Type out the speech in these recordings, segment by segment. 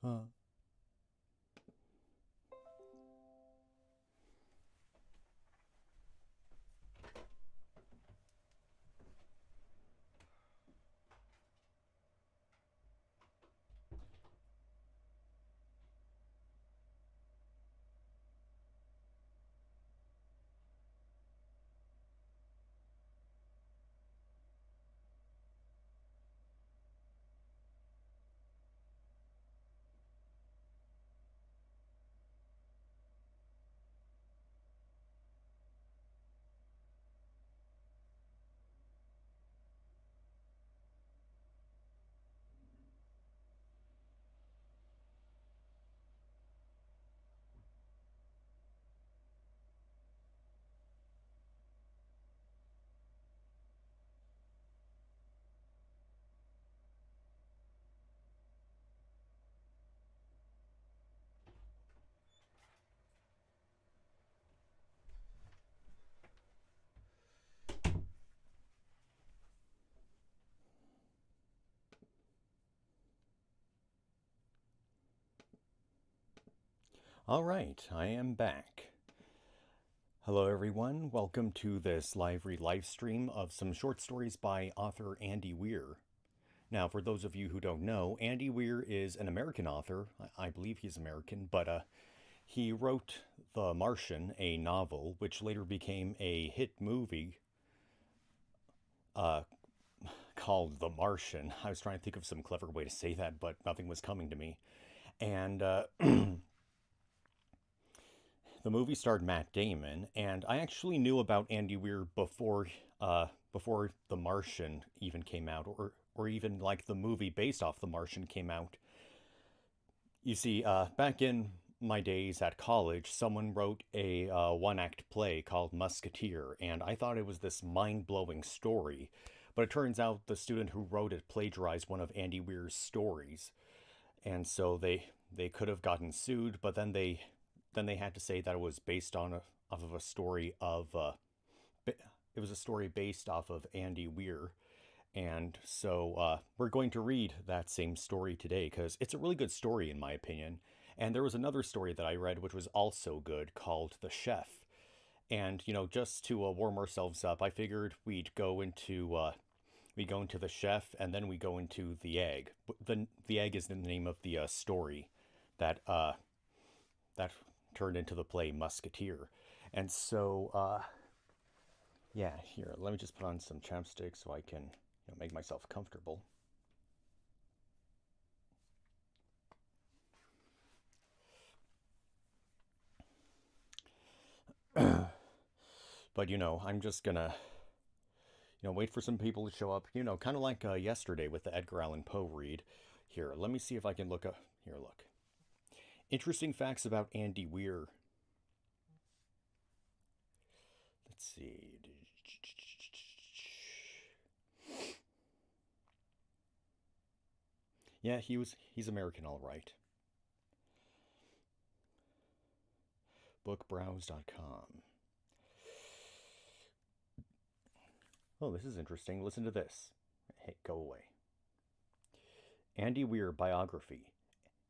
Huh. All right, I am back. Hello, everyone. Welcome to this live stream of some short stories by author Andy Weir. Now, for those of you who don't know, Andy Weir is an American author. I believe he's American, but he wrote The Martian, a novel, which later became a hit movie called The Martian. I was trying to think of some clever way to say that, but nothing was coming to me. And the movie starred Matt Damon, and I actually knew about Andy Weir before The Martian even came out, or even like the movie based off The Martian came out. You see, back in my days at college, someone wrote a one-act play called Musketeer, and I thought it was this mind-blowing story. But it turns out the student who wrote it plagiarized one of Andy Weir's stories, and so they could have gotten sued. But then they had to say that it was based on off of a story of it was a story based off of Andy Weir. And so we're going to read that same story today because it's a really good story, in my opinion. And there was another story that I read which was also good called The Chef. And, just to warm ourselves up, I figured we go into The Chef and then we go into The Egg. The Egg is the name of the story that that turned into the play Musketeer. And so, yeah, here, let me just put on some chapstick so I can make myself comfortable. But, I'm just gonna, wait for some people to show up, kind of like yesterday with the Edgar Allan Poe read. Here, let me see if I can look up. Here, look. Interesting facts about Andy Weir. Let's see. Yeah, he's American, all right. Bookbrowse.com. Oh, this is interesting. Listen to this. Hey, go away. Andy Weir biography.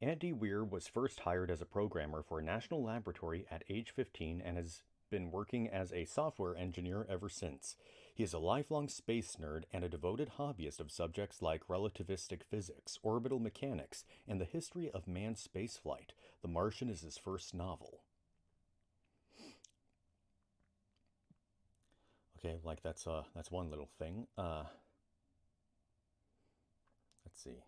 Andy Weir was first hired as a programmer for a national laboratory at age 15 and has been working as a software engineer ever since. He is a lifelong space nerd and a devoted hobbyist of subjects like relativistic physics, orbital mechanics, and the history of manned spaceflight. The Martian is his first novel. Okay, like that's one little thing. Let's see.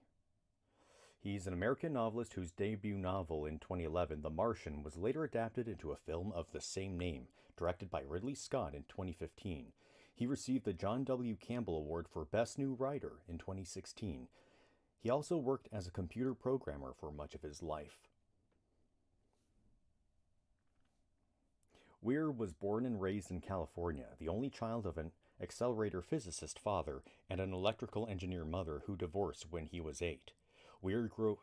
He's an American novelist whose debut novel in 2011, The Martian, was later adapted into a film of the same name, directed by Ridley Scott in 2015. He received the John W. Campbell Award for Best New Writer in 2016. He also worked as a computer programmer for much of his life. Weir was born and raised in California, the only child of an accelerator physicist father and an electrical engineer mother who divorced when he was 8. Weir grew,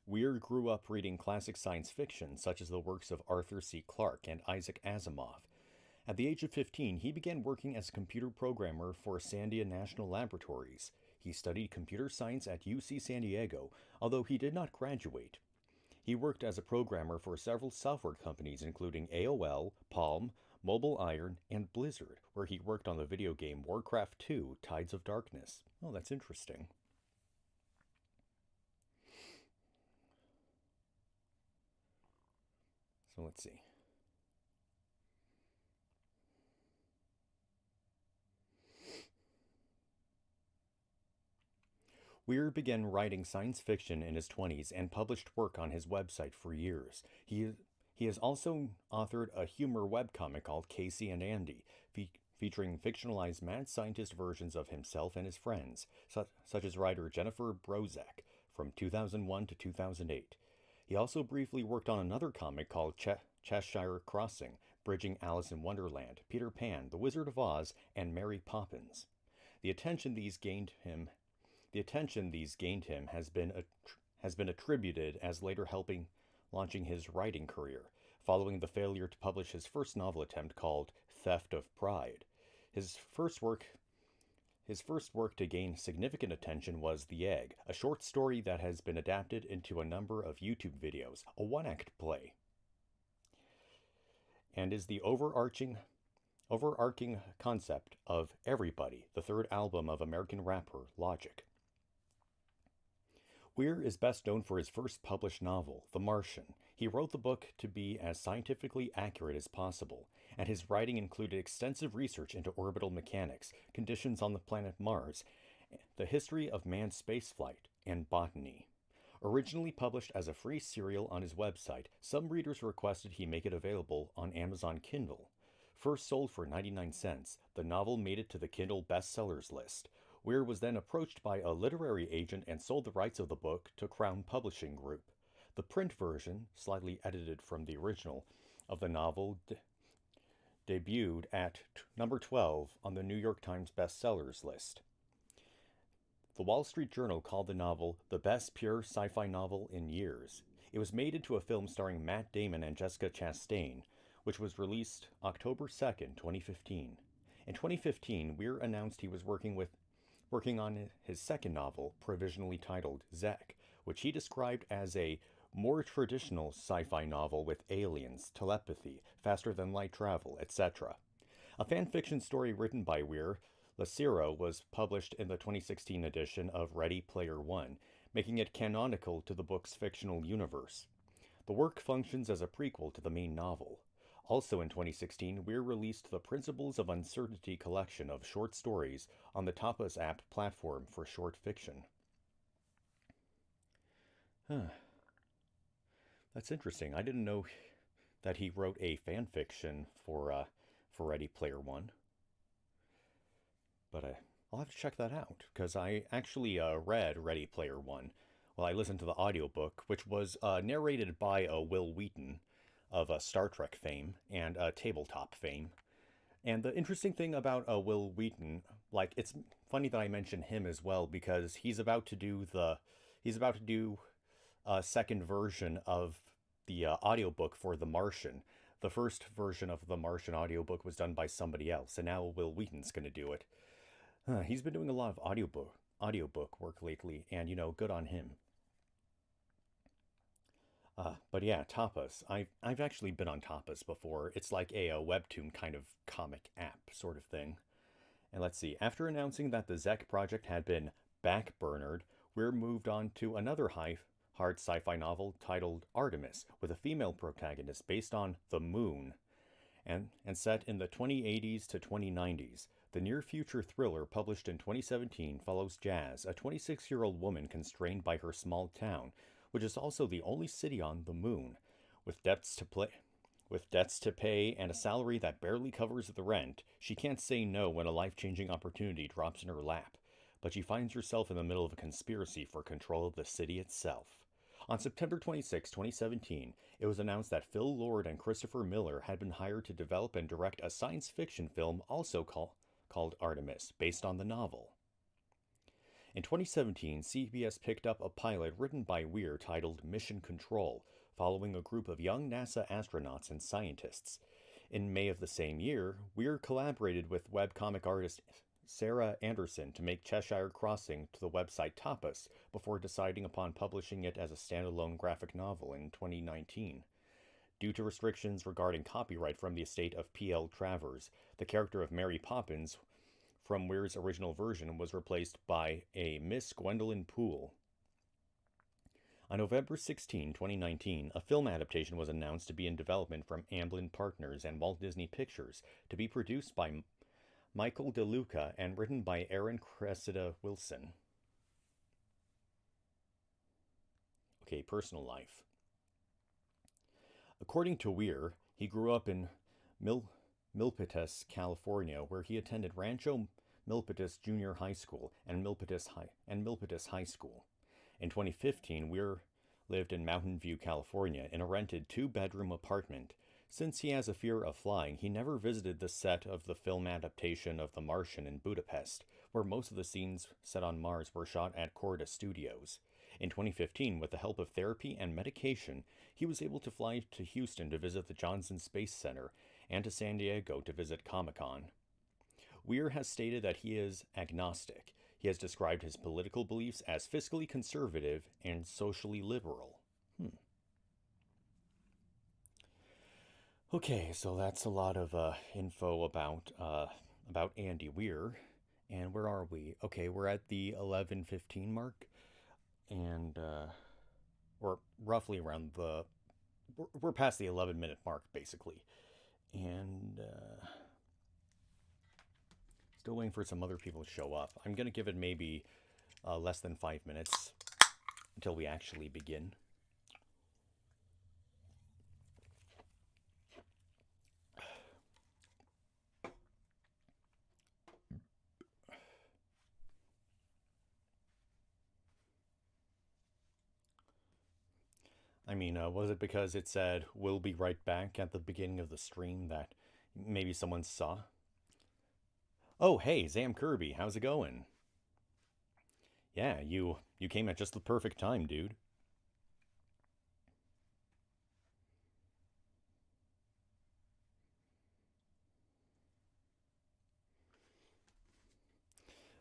Weir grew up reading classic science fiction such as the works of Arthur C. Clarke and Isaac Asimov. At the age of 15, he began working as a computer programmer for Sandia National Laboratories. He studied computer science at UC San Diego, although he did not graduate. He worked as a programmer for several software companies, including AOL, Palm, Mobile Iron, and Blizzard, where he worked on the video game Warcraft 2 Tides of Darkness. Oh, that's interesting. So let's see. Weir began writing science fiction in his 20s and published work on his website for years. He has also authored a humor webcomic called Casey and Andy, featuring fictionalized mad scientist versions of himself and his friends, such as writer Jennifer Brozak from 2001 to 2008. He also briefly worked on another comic called Cheshire Crossing, bridging Alice in Wonderland, Peter Pan, The Wizard of Oz, and Mary Poppins. The attention these gained him has been attributed as later helping launching his writing career, following the failure to publish his first novel attempt called Theft of Pride. His first work to gain significant attention was The Egg, a short story that has been adapted into a number of YouTube videos, a one-act play, and is the overarching concept of Everybody, the third album of American rapper Logic. Weir is best known for his first published novel, The Martian. He wrote the book to be as scientifically accurate as possible, and his writing included extensive research into orbital mechanics, conditions on the planet Mars, the history of manned spaceflight, and botany. Originally published as a free serial on his website, some readers requested he make it available on Amazon Kindle. First sold for 99 cents, the novel made it to the Kindle bestsellers list. Weir was then approached by a literary agent and sold the rights of the book to Crown Publishing Group. The print version, slightly edited from the original, of the novel debuted at number 12 on the New York Times bestsellers list. The Wall Street Journal called the novel the best pure sci-fi novel in years. It was made into a film starring Matt Damon and Jessica Chastain, which was released October 2nd, 2015. In 2015, Weir announced he was working on his second novel, provisionally titled Zek, which he described as a more traditional sci-fi novel with aliens, telepathy, faster-than-light travel, etc. A fan fiction story written by Weir, Lacero, was published in the 2016 edition of Ready Player One, making it canonical to the book's fictional universe. The work functions as a prequel to the main novel. Also in 2016, Weir released the Principles of Uncertainty collection of short stories on the Tapas app platform for short fiction. That's interesting. I didn't know that he wrote a fan fiction for Ready Player One. But I'll have to check that out, because I actually read Ready Player One. Well, I listened to the audiobook, which was narrated by Will Wheaton of Star Trek fame and tabletop fame. And the interesting thing about Will Wheaton, like, it's funny that I mention him as well, because he's about to do a second version of the audiobook for The Martian. The first version of The Martian audiobook was done by somebody else, and now Will Wheaton's going to do it. He's been doing a lot of audiobook work lately, and, good on him. But yeah, Tapas. I've actually been on Tapas before. It's like a webtoon kind of comic app sort of thing. And let's see, after announcing that the Zek project had been backburnered, Weir moved on to another hard sci-fi novel titled Artemis, with a female protagonist based on the moon, and set in the 2080s to 2090s. The near-future thriller published in 2017 follows Jazz, a 26-year-old woman constrained by her small town, which is also the only city on the moon, with debts to pay and a salary that barely covers the rent. She can't say no when a life-changing opportunity drops in her lap, but she finds herself in the middle of a conspiracy for control of the city itself. On September 26, 2017, it was announced that Phil Lord and Christopher Miller had been hired to develop and direct a science fiction film also called Artemis, based on the novel. In 2017, CBS picked up a pilot written by Weir titled Mission Control, following a group of young NASA astronauts and scientists. In May of the same year, Weir collaborated with webcomic artist Sarah Anderson to make Cheshire Crossing to the website Tapas before deciding upon publishing it as a standalone graphic novel in 2019. Due to restrictions regarding copyright from the estate of P.L. Travers, the character of Mary Poppins from Weir's original version was replaced by a Miss Gwendolyn Poole. On November 16, 2019, a film adaptation was announced to be in development from Amblin Partners and Walt Disney Pictures, to be produced by Michael DeLuca and written by Aaron Cressida Wilson. Okay, personal life. According to Weir, he grew up in Milpitas, California, where he attended Rancho Milpitas Junior High School and Milpitas High School. In 2015, Weir lived in Mountain View, California, in a rented two-bedroom apartment. Since he has a fear of flying, he never visited the set of the film adaptation of The Martian in Budapest, where most of the scenes set on Mars were shot at Corda Studios. In 2015, with the help of therapy and medication, he was able to fly to Houston to visit the Johnson Space Center and to San Diego to visit Comic-Con. Weir has stated that he is agnostic. He has described his political beliefs as fiscally conservative and socially liberal. Okay, so that's a lot of info about Andy Weir. And where are we? Okay, we're at the 11:15 mark, and or roughly around we're past the 11-minute mark basically, and still waiting for some other people to show up. I'm gonna give it maybe less than 5 minutes until we actually begin. I mean, was it because it said, "We'll be right back" at the beginning of the stream that maybe someone saw? Oh, hey, Zam Kirby, how's it going? Yeah, you came at just the perfect time, dude.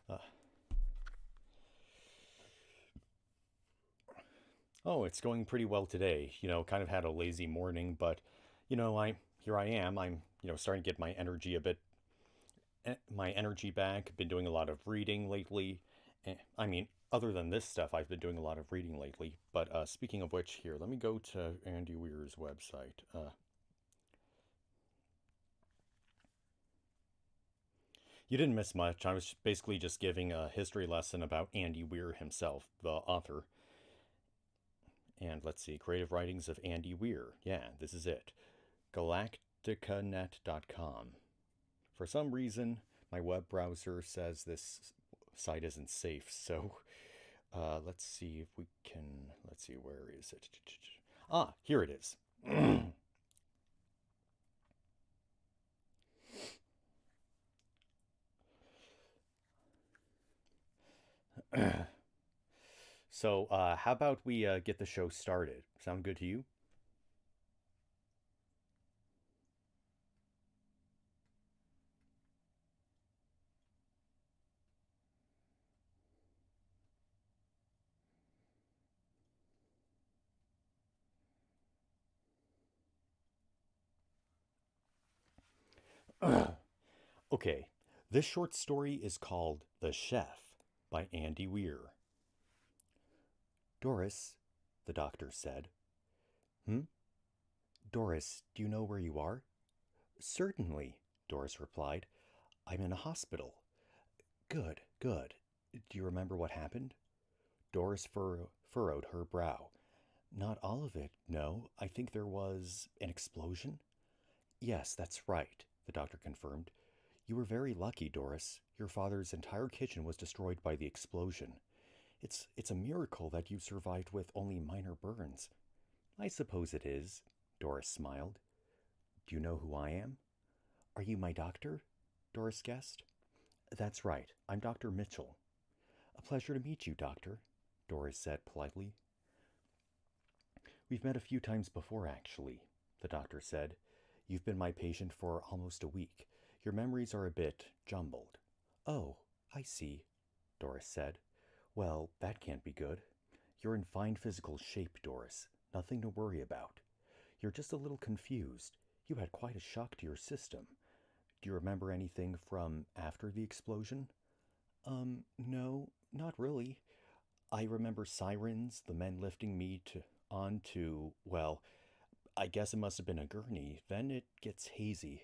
Uh, oh, it's going pretty well today. Kind of had a lazy morning, but here I am. I'm starting to get my energy back. Been doing a lot of reading lately. I mean, other than this stuff, I've been doing a lot of reading lately. But speaking of which, here, let me go to Andy Weir's website. You didn't miss much. I was basically just giving a history lesson about Andy Weir himself, the author. And let's see, Creative Writings of Andy Weir. Yeah, this is it. galacticanet.com. For some reason, my web browser says this site isn't safe, so let's see if we can. Let's see, where is it? Ah, here it is. So, how about we get the show started? Sound good to you? Okay, this short story is called The Chef by Andy Weir. Doris, the doctor said. Hmm? Doris, do you know where you are? Certainly, Doris replied. I'm in a hospital. Good, good. Do you remember what happened? Doris furrowed her brow. Not all of it, no. I think there was an explosion. Yes, that's right, the doctor confirmed. You were very lucky, Doris. Your father's entire kitchen was destroyed by the explosion. It's a miracle that you survived with only minor burns. I suppose it is, Doris smiled. Do you know who I am? Are you my doctor? Doris guessed. That's right. I'm Dr. Mitchell. A pleasure to meet you, Doctor, Doris said politely. We've met a few times before, actually, the doctor said. You've been my patient for almost a week. Your memories are a bit jumbled. Oh, I see, Doris said. Well, that can't be good. You're in fine physical shape, Doris. Nothing to worry about. You're just a little confused. You had quite a shock to your system. Do you remember anything from after the explosion? No, not really. I remember sirens, the men lifting me onto, well, I guess it must have been a gurney. Then it gets hazy.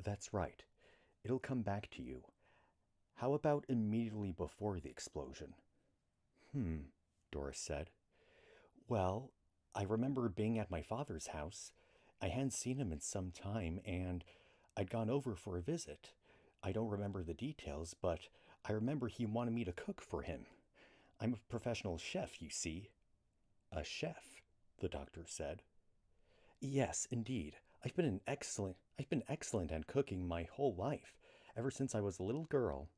That's right. It'll come back to you. How about immediately before the explosion? Hmm, Doris said. Well, I remember being at my father's house. I hadn't seen him in some time, and I'd gone over for a visit. I don't remember the details, but I remember he wanted me to cook for him. I'm a professional chef, you see. A chef, the doctor said. Yes, indeed. I've been excellent at cooking my whole life, ever since I was a little girl.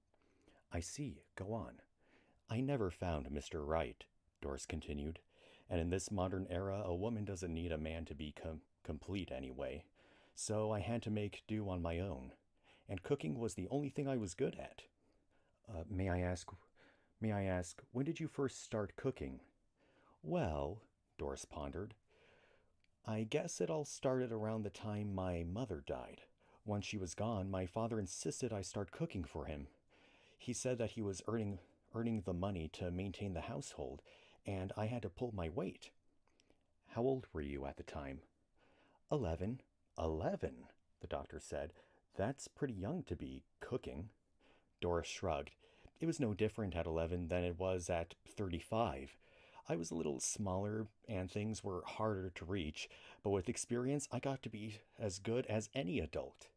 I see. Go on. I never found Mr. Right, Doris continued. And in this modern era, a woman doesn't need a man to be complete anyway. So I had to make do on my own. And cooking was the only thing I was good at. Uh, may I ask, may I ask, when did you first start cooking? Well, Doris pondered, I guess it all started around the time my mother died. Once she was gone, my father insisted I start cooking for him. He said that he was earning the money to maintain the household, and I had to pull my weight. How old were you at the time? 11. 11, the doctor said. That's pretty young to be cooking. Doris shrugged. It was no different at 11 than it was at 35. I was a little smaller and things were harder to reach, but with experience I got to be as good as any adult.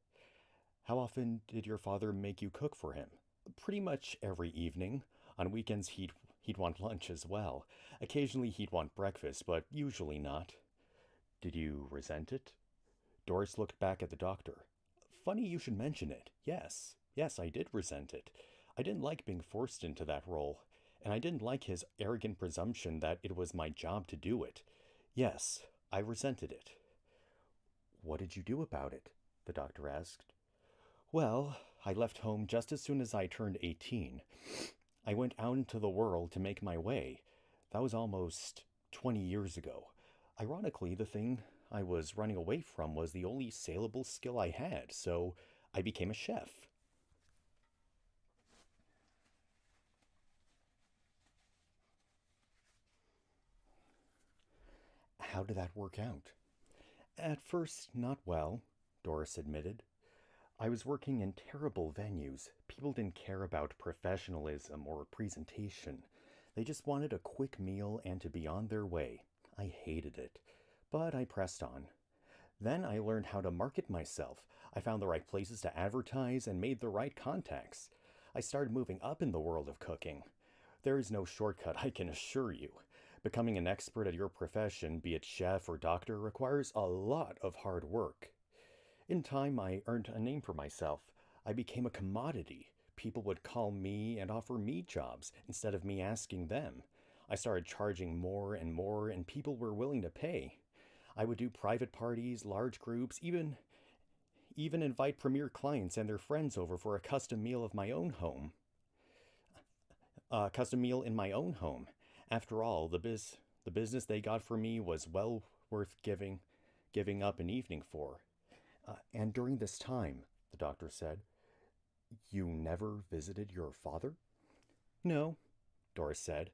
How often did your father make you cook for him? Pretty much every evening. On weekends he'd want lunch as well. Occasionally he'd want breakfast, but usually not. Did you resent it? Doris looked back at the doctor. Funny you should mention it. Yes, I did resent it. I didn't like being forced into that role, and I didn't like his arrogant presumption that it was my job to do it. Yes, I resented it. What did you do about it? The doctor asked. Well, I left home just as soon as I turned 18. I went out into the world to make my way. That was almost 20 years ago. Ironically, the thing I was running away from was the only saleable skill I had, so I became a chef. How did that work out? At first, not well, Doris admitted. I was working in terrible venues. People didn't care about professionalism or presentation. They just wanted a quick meal and to be on their way. I hated it, but I pressed on. Then I learned how to market myself. I found the right places to advertise and made the right contacts. I started moving up in the world of cooking. There is no shortcut, I can assure you. Becoming an expert at your profession, be it chef or doctor, requires a lot of hard work. In time, I earned a name for myself. I became a commodity. People would call me and offer me jobs instead of me asking them. I started charging more, and people were willing to pay. I would do private parties, large groups, even invite premier clients and their friends over for a custom meal of my own home. A custom meal in my own home. After all, the business they got for me was well worth giving up an evening for. And during this time, the doctor said, you never visited your father? No, Doris said.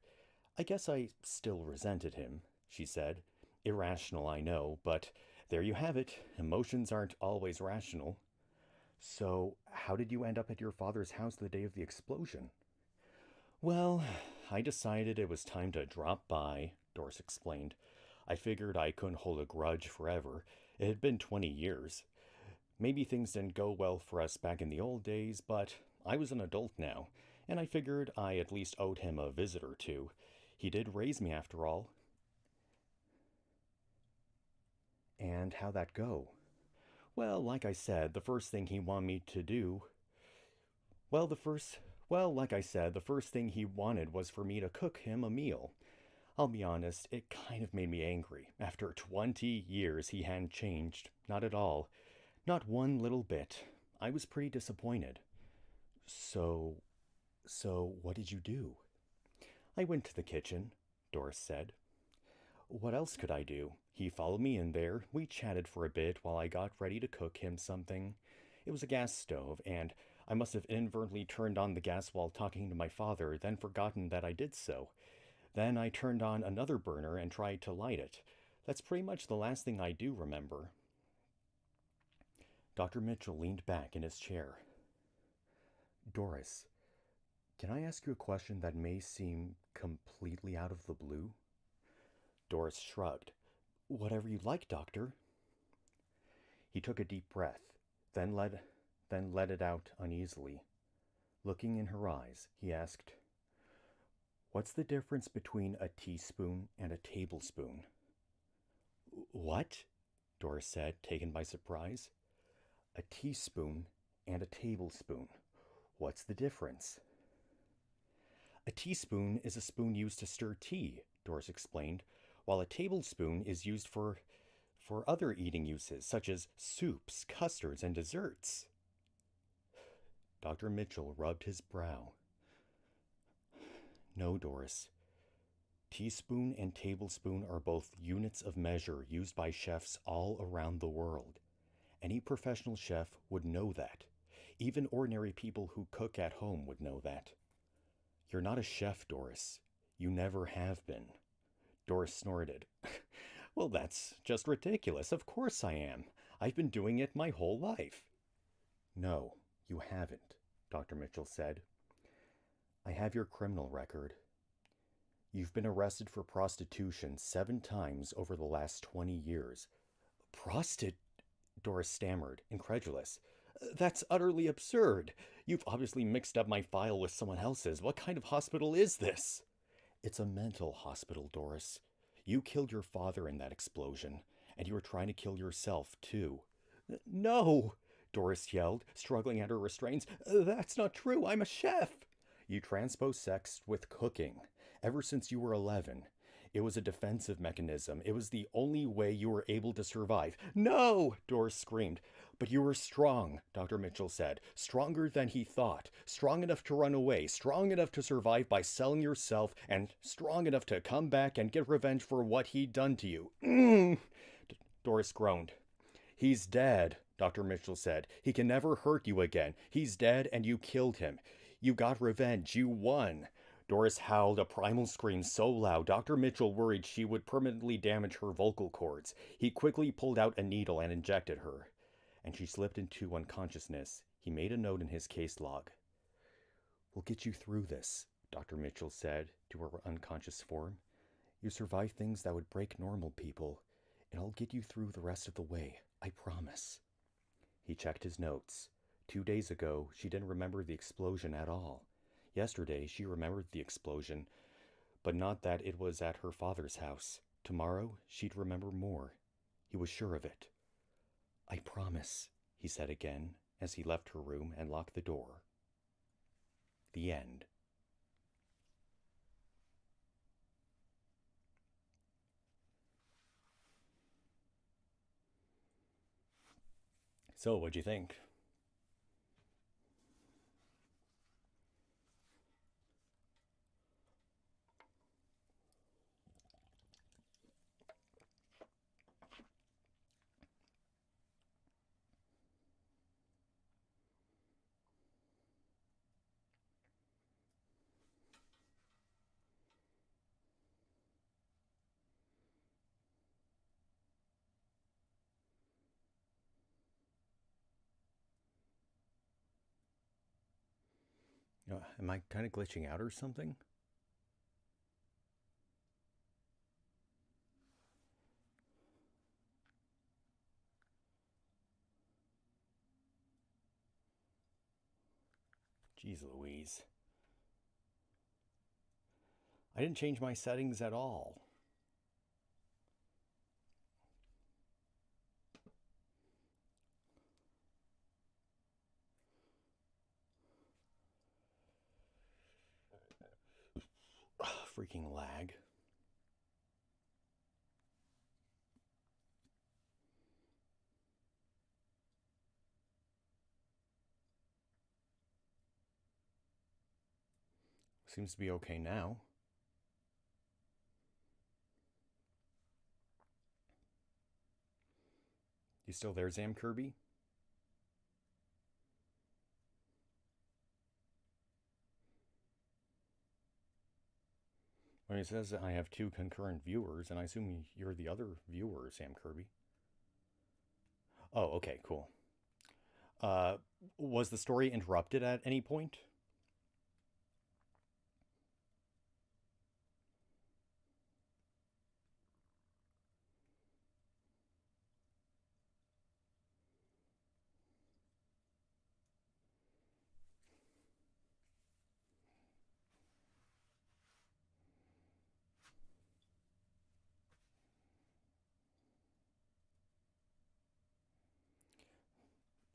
I guess I still resented him, she said. Irrational, I know, but there you have it. Emotions aren't always rational. So, how did you end up at your father's house the day of the explosion? Well, I decided it was time to drop by, Doris explained. I figured I couldn't hold a grudge forever. It had been 20 years. Maybe things didn't go well for us back in the old days, but I was an adult now, and I figured I at least owed him a visit or two. He did raise me after all. And how'd that go? Well, like I said, the first thing he wanted me to do. Well, the first. Well, like I said, the first thing he wanted was for me to cook him a meal. I'll be honest, it kind of made me angry. After 20 years, he hadn't changed. Not at all. Not one little bit. I was pretty disappointed. So, so what did you do? I went to the kitchen, Doris said. What else could I do? He followed me in there. We chatted for a bit while I got ready to cook him something. It was a gas stove, and I must have inadvertently turned on the gas while talking to my father, then forgotten that I did so. Then I turned on another burner and tried to light it. That's pretty much the last thing I do remember. Dr. Mitchell leaned back in his chair. Doris, can I ask you a question that may seem completely out of the blue? Doris shrugged. Whatever you like, Doctor. He took a deep breath, then let it out uneasily. Looking in her eyes, he asked, What's the difference between a teaspoon and a tablespoon? What? Doris said, taken by surprise. A teaspoon and a tablespoon. What's the difference? A teaspoon is a spoon used to stir tea, Doris explained, while a tablespoon is used for other eating uses, such as soups, custards, and desserts. Dr. Mitchell rubbed his brow. No, Doris. Teaspoon and tablespoon are both units of measure used by chefs all around the world. Any professional chef would know that. Even ordinary people who cook at home would know that. You're not a chef, Doris. You never have been. Doris snorted. Well, that's just ridiculous. Of course I am. I've been doing it my whole life. No, you haven't, Dr. Mitchell said. I have your criminal record. You've been arrested for prostitution 7 times over the last 20 years. Doris stammered, incredulous. That's utterly absurd. You've obviously mixed up my file with someone else's. What kind of hospital is this? It's a mental hospital, Doris. You killed your father in that explosion, and you were trying to kill yourself, too. No, Doris yelled, struggling at her restraints. That's not true. I'm a chef. You transpose sex with cooking, ever since you were 11. It was a defensive mechanism. It was the only way you were able to survive. No, Doris screamed. But you were strong, Dr. Mitchell said. Stronger than he thought. Strong enough to run away. Strong enough to survive by selling yourself. And strong enough to come back and get revenge for what he'd done to you. Doris groaned. He's dead, Dr. Mitchell said. He can never hurt you again. He's dead and you killed him. You got revenge. You won. Doris howled a primal scream so loud Dr. Mitchell worried she would permanently damage her vocal cords. He quickly pulled out a needle and injected her, and she slipped into unconsciousness. He made a note in his case log. We'll get you through this, Dr. Mitchell said to her unconscious form. You survived things that would break normal people, and I'll get you through the rest of the way, I promise. He checked his notes. 2 days ago, she didn't remember the explosion at all. Yesterday, she remembered the explosion, but not that it was at her father's house. Tomorrow, she'd remember more. He was sure of it. I promise, he said again, as he left her room and locked the door. The end. So, what'd you think? Am I kind of glitching out or something? Jeez Louise. I didn't change my settings at all. Freaking lag. Seems to be okay now. You still there, Zam Kirby? When he says I have two concurrent viewers, and I assume you're the other viewer, Sam Kirby. Oh, okay, cool. Uh, was the story interrupted at any point?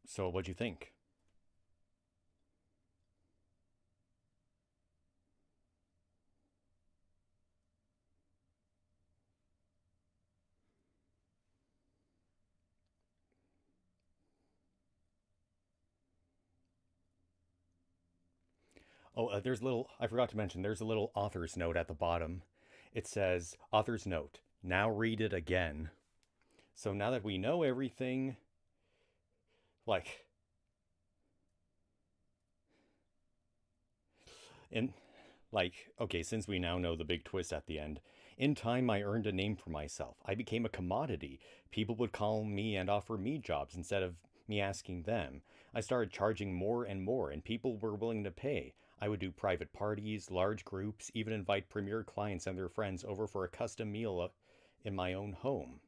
So, what'd you think? Oh, there's a little, I forgot to mention, there's a little author's note at the bottom. It says, author's note, now read it again. So now that we know everything, like, in, okay, since we now know the big twist at the end, in time I earned a name for myself. I became a commodity. People would call me and offer me jobs instead of me asking them. I started charging more and more, and people were willing to pay. I would do private parties, large groups, even invite premier clients and their friends over for a custom meal in my own home.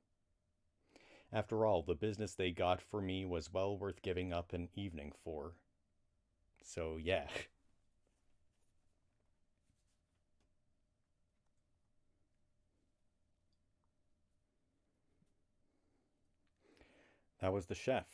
After all, the business they got for me was well worth giving up an evening for. So, yeah, that was the chef.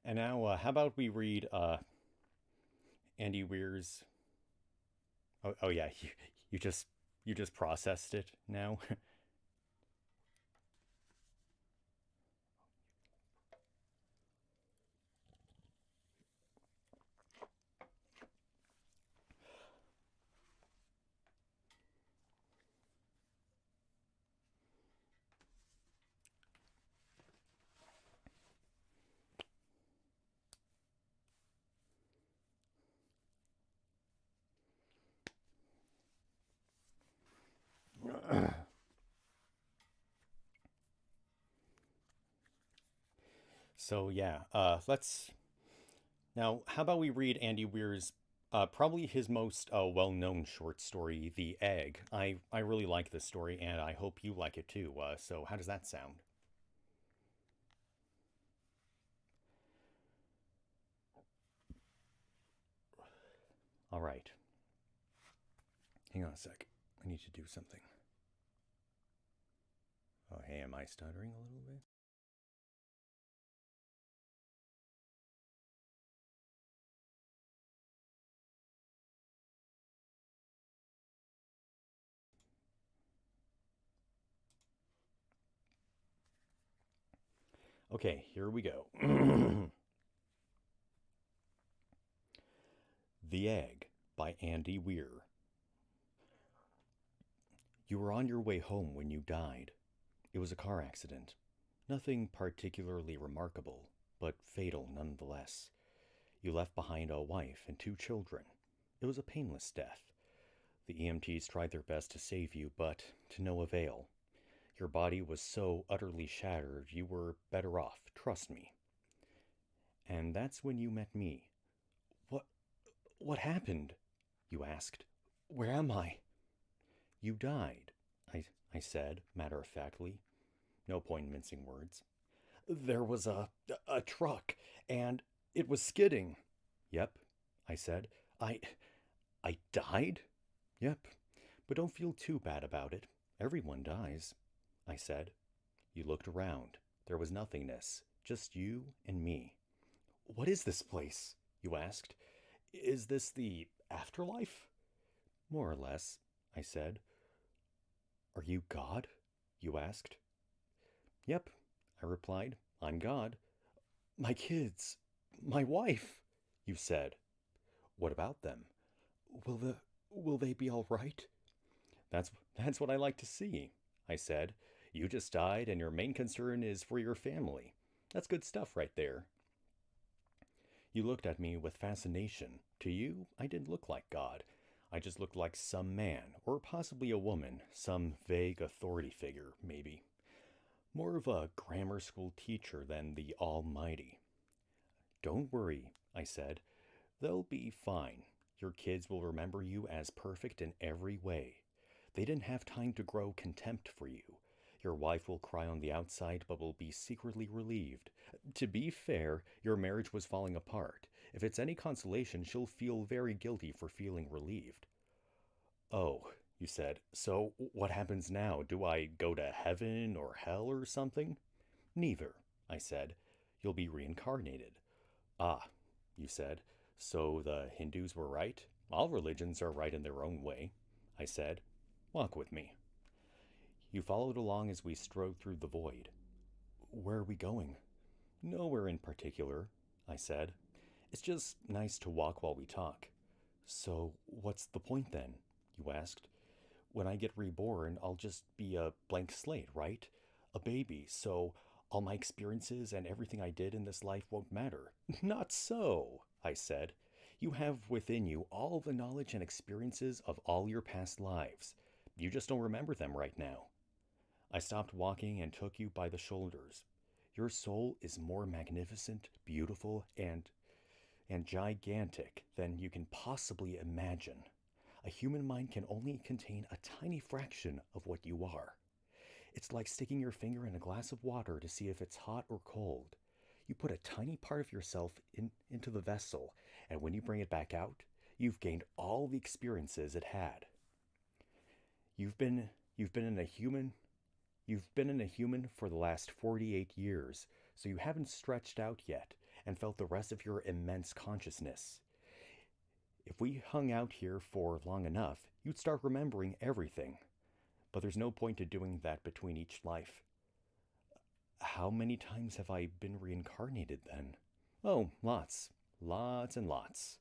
And now, how about we read Andy Weir's? Oh yeah, you just you just processed it now. So yeah, let's now. How about we read Andy Weir's probably his most well-known short story, "The Egg." I really like this story, and I hope you like it too. So how does that sound? All right. Hang on a sec. I need to do something. Oh, hey, am I stuttering a little bit? Okay, here we go. The Egg by Andy Weir. You were on your way home when you died. It was a car accident. Nothing particularly remarkable, but fatal nonetheless. You left behind a wife and two children. It was a painless death. The EMTs tried their best to save you, but to no avail. Your body was so utterly shattered you were better off, trust me. And that's when you met me. What what happened? You asked. Where am I? You died, I said, matter of factly. No point in mincing words. There was a truck, and it was skidding. Yep, I said. I I died? Yep, but don't feel too bad about it. Everyone dies, I said. You looked around. There was nothingness, just you and me. What is this place? You asked. Is this the afterlife? More or less, I said. Are you God? You asked. Yep, I replied. I'm God. My kids, my wife, you said. What about them? Will the will they be all right? That's that's what I like to see, I said. You just died and your main concern is for your family. That's good stuff right there. You looked at me with fascination. To you, I didn't look like God. I just looked like some man, or possibly a woman, some vague authority figure, maybe. More of a grammar school teacher than the Almighty. Don't worry, I said. They'll be fine. Your kids will remember you as perfect in every way. They didn't have time to grow contempt for you. Your wife will cry on the outside but will be secretly relieved. To be fair, your marriage was falling apart. If it's any consolation, she'll feel very guilty for feeling relieved. Oh, you said, so what happens now? Do I go to heaven or hell or something? Neither, I said. You'll be reincarnated. Ah, you said, so the Hindus were right? All religions are right in their own way, I said. Walk with me. You followed along as we strode through the void. Where are we going? Nowhere in particular, I said. It's just nice to walk while we talk. So, what's the point then? You asked. When I get reborn, I'll just be a blank slate, right? A baby, so all my experiences and everything I did in this life won't matter. Not so, I said. You have within you all the knowledge and experiences of all your past lives. You just don't remember them right now. I stopped walking and took you by the shoulders. Your soul is more magnificent, beautiful, and gigantic than you can possibly imagine. A human mind can only contain a tiny fraction of what you are. It's like sticking your finger in a glass of water to see if it's hot or cold. You put a tiny part of yourself into the vessel, and when you bring it back out, you've gained all the experiences it had. You've been in a human for the last 48 years, so you haven't stretched out yet and felt the rest of your immense consciousness. If we hung out here for long enough, you'd start remembering everything. But there's no point to doing that between each life. How many times have I been reincarnated then? Oh, lots. Lots and lots.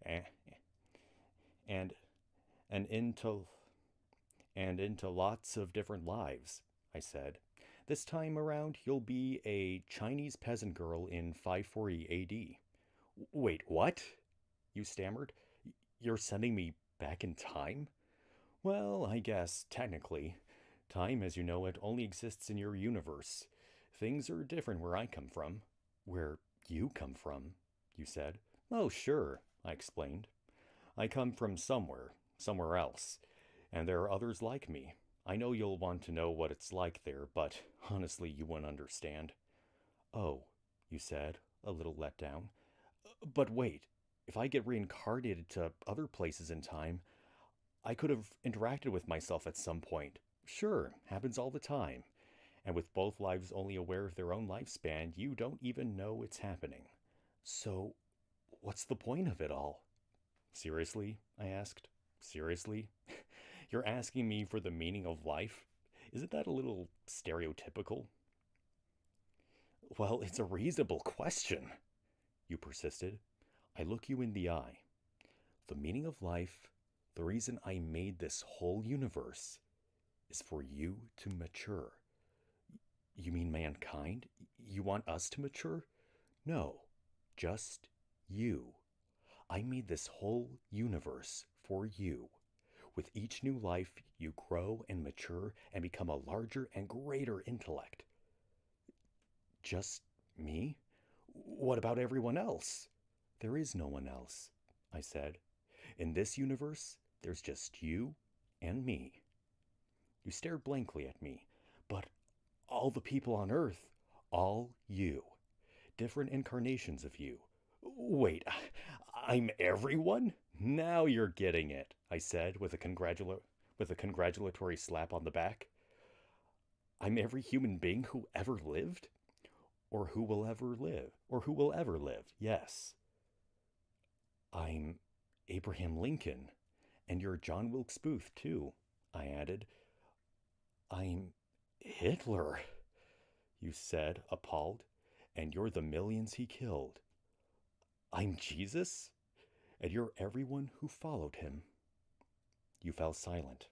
And and and into into lots of different lives, I said. This time around, you'll be a Chinese peasant girl in 540 AD. Wait, what? You stammered. You're sending me back in time? Well, I guess, technically. Time, as you know it, only exists in your universe. Things are different where I come from. Where you come from, you said. Oh, sure, I explained. I come from somewhere else. And there are others like me. I know you'll want to know what it's like there, but honestly, you won't understand. Oh, you said, a little let down. But wait, if I get reincarnated to other places in time, I could have interacted with myself at some point. Sure, happens all the time. And with both lives only aware of their own lifespan, you don't even know it's happening. So, what's the point of it all? Seriously? I asked. Seriously? You're asking me for the meaning of life? Isn't that a little stereotypical? Well, it's a reasonable question, you persisted. I look you in the eye. The meaning of life, the reason I made this whole universe, is for you to mature. You mean mankind? You want us to mature? No, just you. I made this whole universe for you. With each new life, you grow and mature and become a larger and greater intellect. Just me? What about everyone else? There is no one else, I said. In this universe, there's just you and me. You stared blankly at me. But all the people on Earth, all you. Different incarnations of you. Wait, I'm everyone? Now you're getting it, I said with a congratulatory slap on the back. I'm every human being who ever lived? Or who will ever live? Or who will ever live, yes. I'm Abraham Lincoln, and you're John Wilkes Booth, too, I added. I'm Hitler, you said, appalled, and you're the millions he killed. I'm Jesus, and you're everyone who followed him. You fell silent.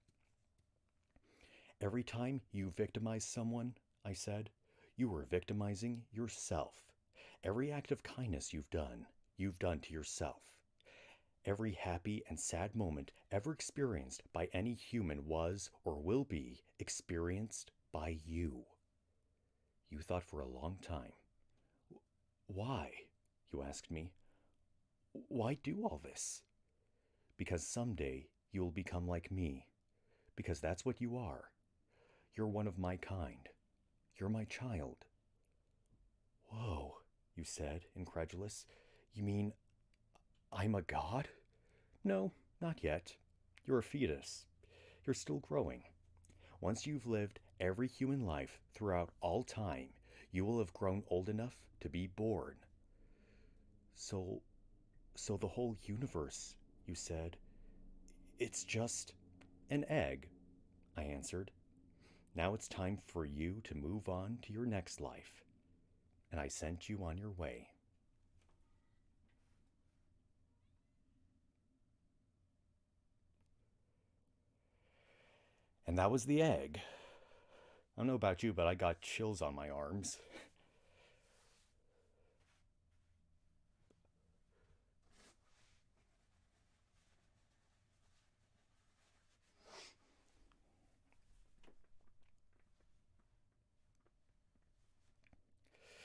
Every time you victimize someone, I said, you were victimizing yourself. Every act of kindness you've done to yourself. Every happy and sad moment ever experienced by any human was or will be experienced by you. You thought for a long time. Why? You asked me. Why do all this? Because someday you'll become like me. Because that's what you are. You're one of my kind. You're my child. Whoa, you said, incredulous. You mean I'm a god? No, not yet. You're a fetus. You're still growing. Once you've lived every human life throughout all time, you will have grown old enough to be born. So the whole universe, you said, it's just an egg, I answered. Now it's time for you to move on to your next life. And I sent you on your way. And that was the egg. I don't know about you, but I got chills on my arms.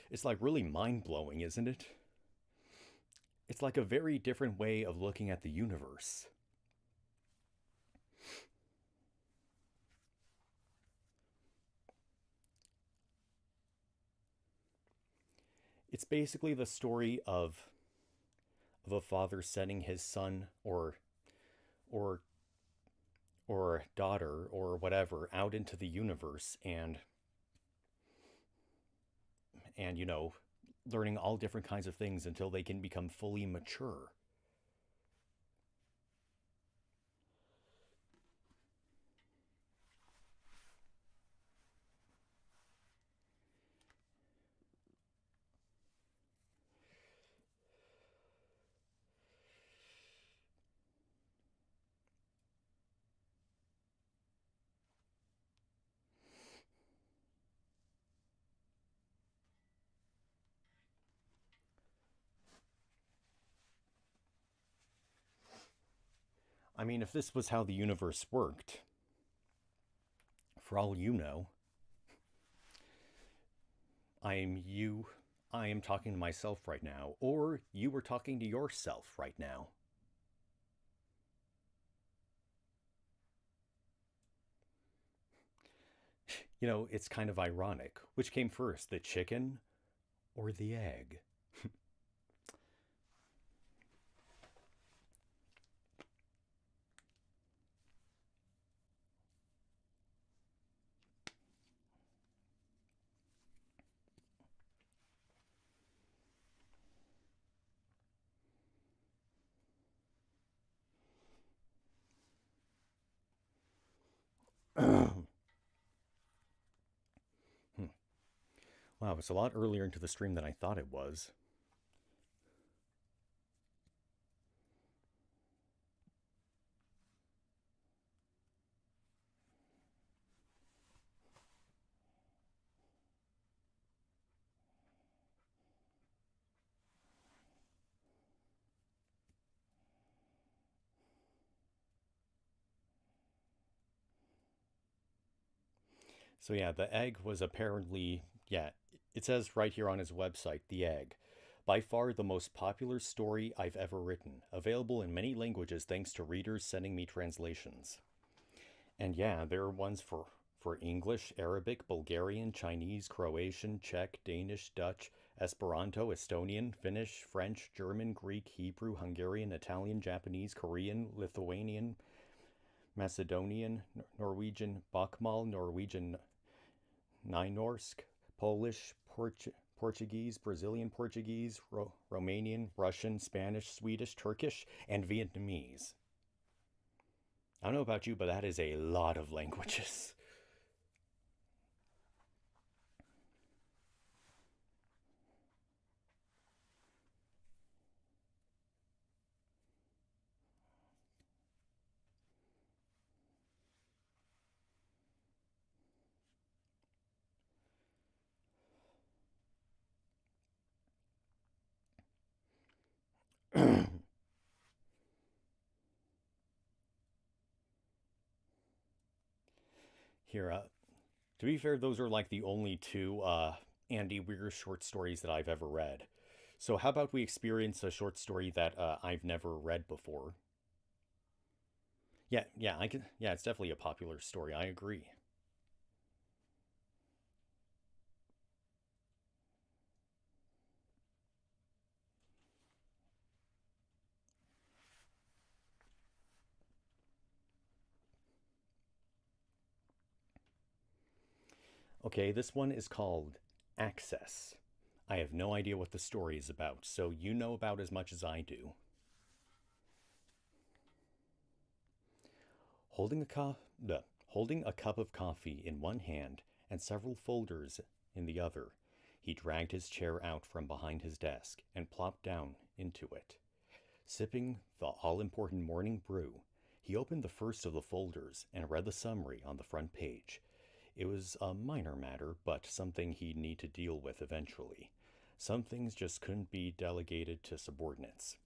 It's like really mind-blowing, isn't it? It's like a very different way of looking at the universe. It's basically the story of a father sending his son or or daughter or whatever out into the universe and learning all different kinds of things until they can become fully mature. I mean, if this was how the universe worked, for all you know, I am talking to myself right now, or you were talking to yourself right now. It's kind of ironic. Which came first, the chicken or the egg? Wow, it's a lot earlier into the stream than I thought it was. So yeah, the egg was apparently, yeah, it says right here on his website, The Egg. By far the most popular story I've ever written, available in many languages thanks to readers sending me translations. And yeah, there are ones for English, Arabic, Bulgarian, Chinese, Croatian, Czech, Danish, Dutch, Esperanto, Estonian, Finnish, French, German, Greek, Hebrew, Hungarian, Italian, Japanese, Korean, Lithuanian, Macedonian, Norwegian, Bokmal, Norwegian, Nynorsk, Polish, Portuguese, Brazilian Portuguese, Romanian, Russian, Spanish, Swedish, Turkish, and Vietnamese. I don't know about you, but that is a lot of languages. Here, to be fair, those are like the only two Andy Weir short stories that I've ever read. So how about we experience a short story that I've never read before? Yeah, yeah, I can. Yeah, it's definitely a popular story. I agree. Okay, this one is called Access. I have no idea what the story is about, so you know about as much as I do. Holding a holding a cup of coffee in one hand and several folders in the other, he dragged his chair out from behind his desk and plopped down into it. Sipping the all important morning brew, he opened the first of the folders and read the summary on the front page. It was a minor matter, but something he'd need to deal with eventually. Some things just couldn't be delegated to subordinates.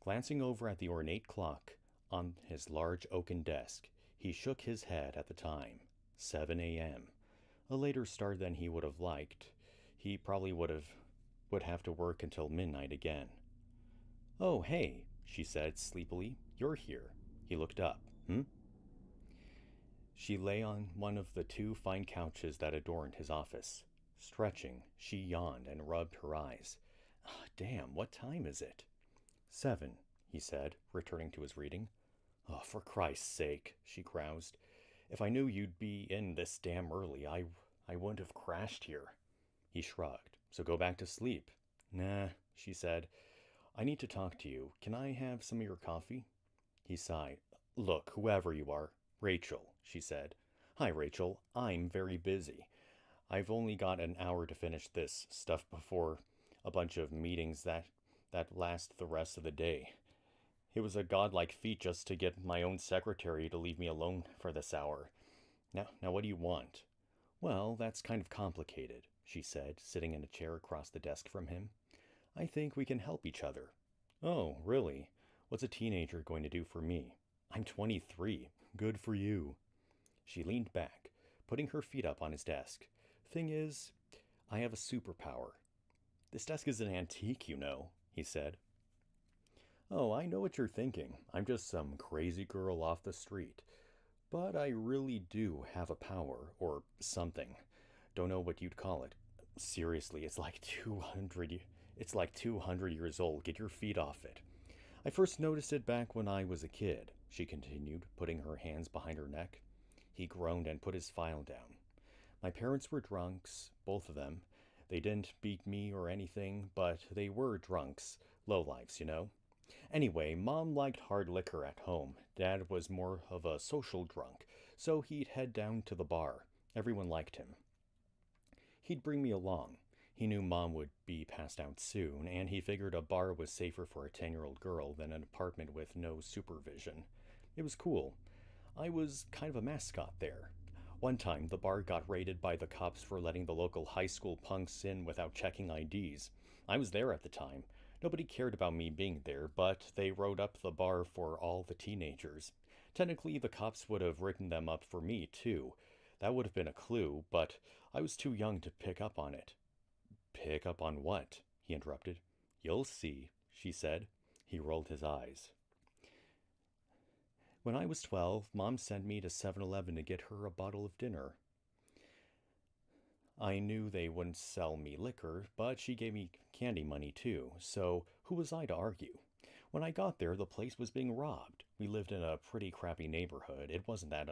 Glancing over at the ornate clock on his large oaken desk, he shook his head at the time. 7 a.m. A later start than he would have liked. He probably would have to work until midnight again. "Oh, hey," she said sleepily. "You're here." He looked up. "Hmm?" She lay on one of the two fine couches that adorned his office. Stretching, she yawned and rubbed her eyes. Damn, what time is it? 7, he said, returning to his reading. Oh, for Christ's sake, she groused. If I knew you'd be in this damn early, I wouldn't have crashed here. He shrugged. So go back to sleep. Nah, she said. I need to talk to you. Can I have some of your coffee? He sighed. Look, whoever you are. Rachel, she said. Hi, Rachel. I'm very busy. I've only got an hour to finish this stuff before a bunch of meetings that last the rest of the day. It was a godlike feat just to get my own secretary to leave me alone for this hour. Now what do you want? Well, that's kind of complicated, she said, sitting in a chair across the desk from him. I think we can help each other. Oh, really? What's a teenager going to do for me? I'm 23. Good for you. She leaned back, putting her feet up on his desk. Thing is, I have a superpower. This desk is an antique, you know, he said. Oh, I know what you're thinking. I'm just some crazy girl off the street. But I really do have a power, or something. Don't know what you'd call it. Seriously, it's like 200 years old. Get your feet off it. I first noticed it back when I was a kid, she continued, putting her hands behind her neck. He groaned and put his file down. My parents were drunks, both of them. They didn't beat me or anything, but they were drunks. Lowlifes, you know. Anyway, Mom liked hard liquor at home. Dad was more of a social drunk, so he'd head down to the bar. Everyone liked him. He'd bring me along. He knew Mom would be passed out soon, and he figured a bar was safer for a 10-year-old girl than an apartment with no supervision. It was cool. I was kind of a mascot there. One time, the bar got raided by the cops for letting the local high school punks in without checking IDs. I was there at the time. Nobody cared about me being there, but they wrote up the bar for all the teenagers. Technically, the cops would have written them up for me, too. That would have been a clue, but I was too young to pick up on it. Pick up on what? He interrupted. You'll see, she said. He rolled his eyes. When I was 12, Mom sent me to 7-Eleven to get her a bottle of dinner. I knew they wouldn't sell me liquor, but she gave me candy money too, so who was I to argue? When I got there, the place was being robbed. We lived in a pretty crappy neighborhood. It wasn't that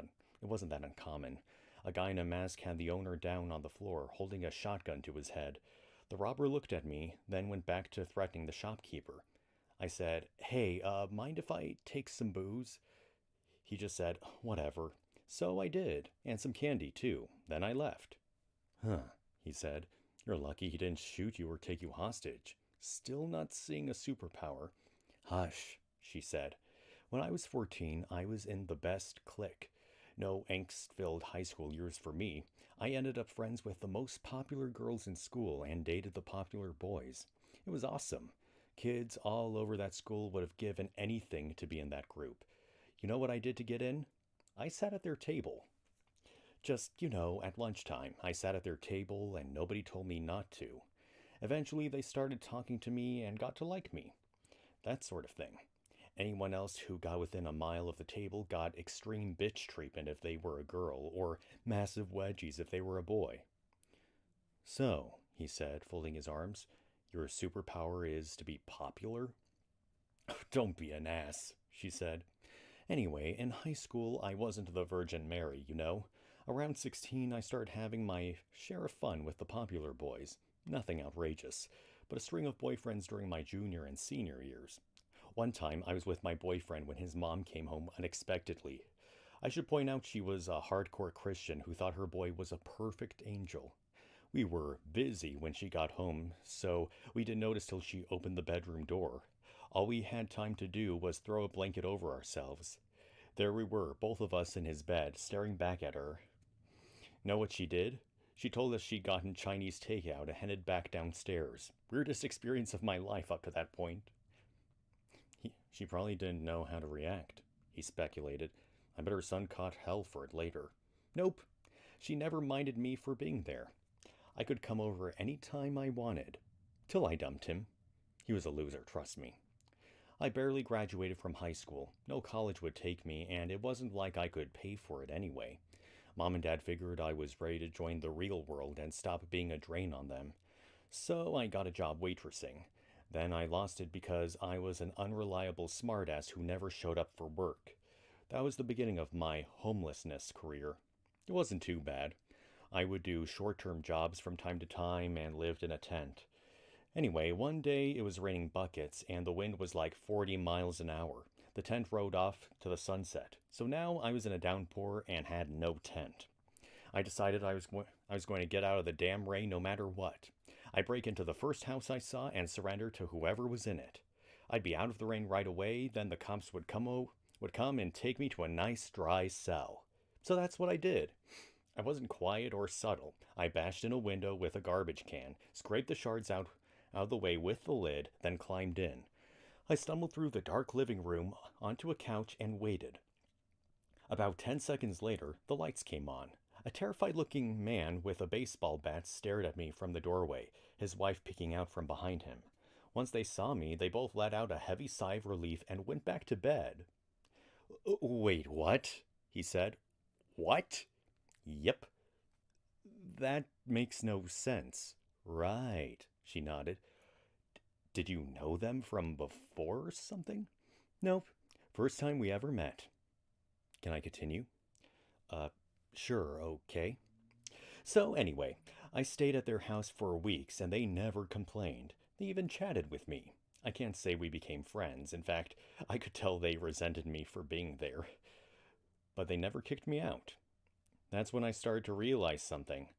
uncommon. A guy in a mask had the owner down on the floor, holding a shotgun to his head. The robber looked at me, then went back to threatening the shopkeeper. I said, "Hey, mind if I take some booze?" He just said, "Whatever." So I did, and some candy too. Then I left. "Huh," he said. "You're lucky he didn't shoot you or take you hostage. Still not seeing a superpower." "Hush," she said. "When I was 14, I was in the best clique. No angst-filled high school years for me. I ended up friends with the most popular girls in school and dated the popular boys. It was awesome. Kids all over that school would have given anything to be in that group. You know what I did to get in? I sat at their table. Just, at lunchtime, I sat at their table and nobody told me not to. Eventually, they started talking to me and got to like me. That sort of thing. Anyone else who got within a mile of the table got extreme bitch treatment if they were a girl, or massive wedgies if they were a boy." "So," he said, folding his arms, "your superpower is to be popular?" "Don't be an ass," she said. "Anyway, in high school, I wasn't the Virgin Mary, you know. Around 16, I started having my share of fun with the popular boys. Nothing outrageous, but a string of boyfriends during my junior and senior years. One time, I was with my boyfriend when his mom came home unexpectedly. I should point out she was a hardcore Christian who thought her boy was a perfect angel. We were busy when she got home, so we didn't notice till she opened the bedroom door. All we had time to do was throw a blanket over ourselves. There we were, both of us in his bed, staring back at her. Know what she did? She told us she'd gotten Chinese takeout and headed back downstairs. Weirdest experience of my life up to that point." She probably didn't know how to react, he speculated. "I bet her son caught hell for it later." "Nope. She never minded me for being there. I could come over any time I wanted. Till I dumped him. He was a loser, trust me. I barely graduated from high school. No college would take me, and it wasn't like I could pay for it anyway. Mom and Dad figured I was ready to join the real world and stop being a drain on them. So I got a job waitressing. Then I lost it because I was an unreliable smartass who never showed up for work. That was the beginning of my homelessness career. It wasn't too bad. I would do short-term jobs from time to time and lived in a tent. Anyway, one day it was raining buckets and the wind was like 40 miles an hour. The tent rode off to the sunset, so now I was in a downpour and had no tent. I decided I was going to get out of the damn rain no matter what. I'd break into the first house I saw and surrender to whoever was in it. I'd be out of the rain right away, then the cops would come and take me to a nice dry cell. So that's what I did. I wasn't quiet or subtle. I bashed in a window with a garbage can, scraped the shards out of the way with the lid, then climbed in. I stumbled through the dark living room onto a couch and waited. About 10 seconds later, the lights came on. A terrified-looking man with a baseball bat stared at me from the doorway, his wife peeking out from behind him. Once they saw me, they both let out a heavy sigh of relief and went back to bed. "Wait, what?" he said. "What?" "Yep." "That makes no sense." "Right," she nodded. "Did you know them from before or something?" "Nope. First time we ever met." "Can I continue?" Sure, okay." So anyway, I stayed at their house for weeks and they never complained. They even chatted with me. I can't say we became friends. In fact, I could tell they resented me for being there. But they never kicked me out. That's when I started to realize something.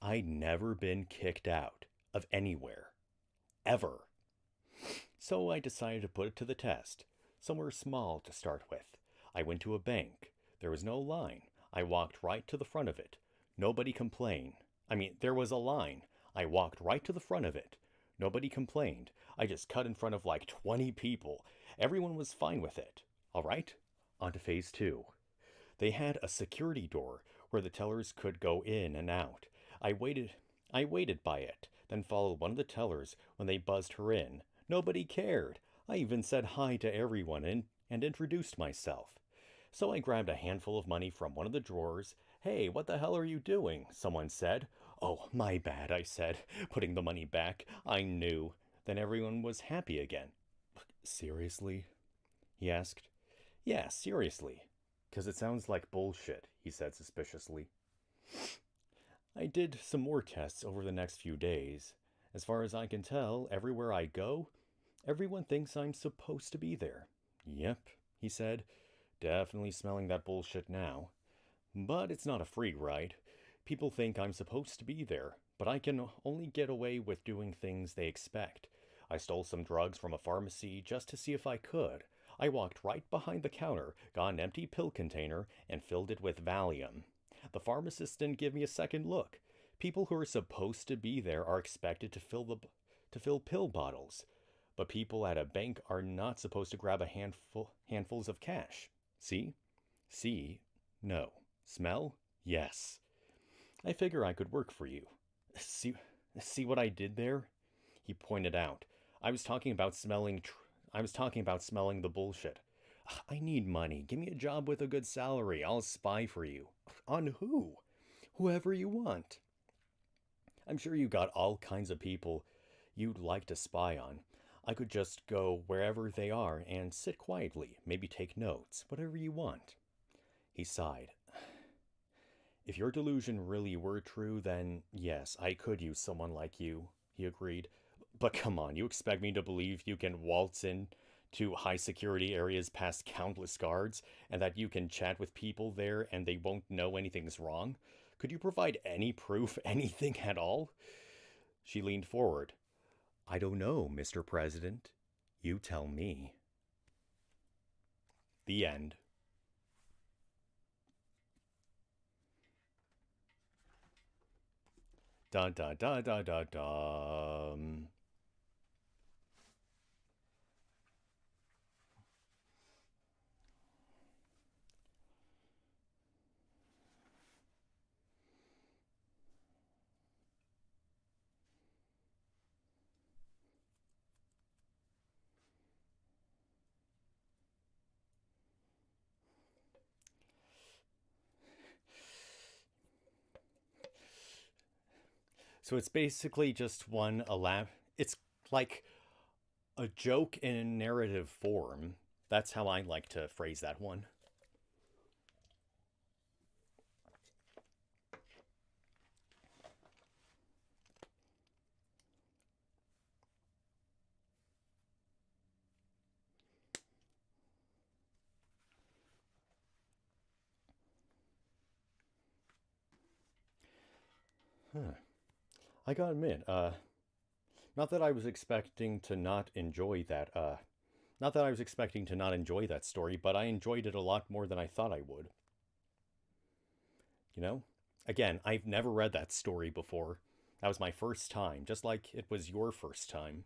I'd never been kicked out of anywhere. Ever. So I decided to put it to the test. Somewhere small to start with. I went to a bank. There was no line. I walked right to the front of it. Nobody complained. There was a line. I walked right to the front of it. Nobody complained. I just cut in front of like 20 people. Everyone was fine with it. All right, on to phase 2. They had a security door where the tellers could go in and out. I waited by it, then followed one of the tellers when they buzzed her in. Nobody cared. I even said hi to everyone and introduced myself. So I grabbed a handful of money from one of the drawers. "Hey, what the hell are you doing?" someone said. Oh, my bad, I said, putting the money back. I knew. Then everyone was happy again. Seriously? He asked. Yeah, seriously. 'Cause it sounds like bullshit, he said suspiciously. I did some more tests over the next few days. As far as I can tell, everywhere I go, everyone thinks I'm supposed to be there. Yep, he said, definitely smelling that bullshit now. But it's not a free ride. People think I'm supposed to be there, but I can only get away with doing things they expect. I stole some drugs from a pharmacy just to see if I could. I walked right behind the counter, got an empty pill container, and filled it with Valium. The pharmacist didn't give me a second look. People who are supposed to be there are expected to fill pill bottles, but people at a bank are not supposed to grab a handfuls of cash. See? See? No. Smell? Yes. I figure I could work for you. See, see what I did there? He pointed out. I was talking about smelling the bullshit. I need money. Give me a job with a good salary. I'll spy for you. On who? Whoever you want. I'm sure you got all kinds of people you'd like to spy on. I could just go wherever they are and sit quietly, maybe take notes, whatever you want. He sighed. If your delusion really were true, then yes, I could use someone like you, he agreed. But come on, you expect me to believe you can waltz in to high security areas past countless guards, and that you can chat with people there and they won't know anything's wrong? Could you provide any proof, anything at all? She leaned forward. I don't know, Mr. President. You tell me. The end. Dun dun dun dun dun dun. So it's basically just it's like a joke in narrative form. That's how I like to phrase that one. Huh. I gotta admit, not that I was expecting to not enjoy that, not that I was expecting to not enjoy that story, but I enjoyed it a lot more than I thought I would. You know? Again, I've never read that story before. That was my first time, just like it was your first time.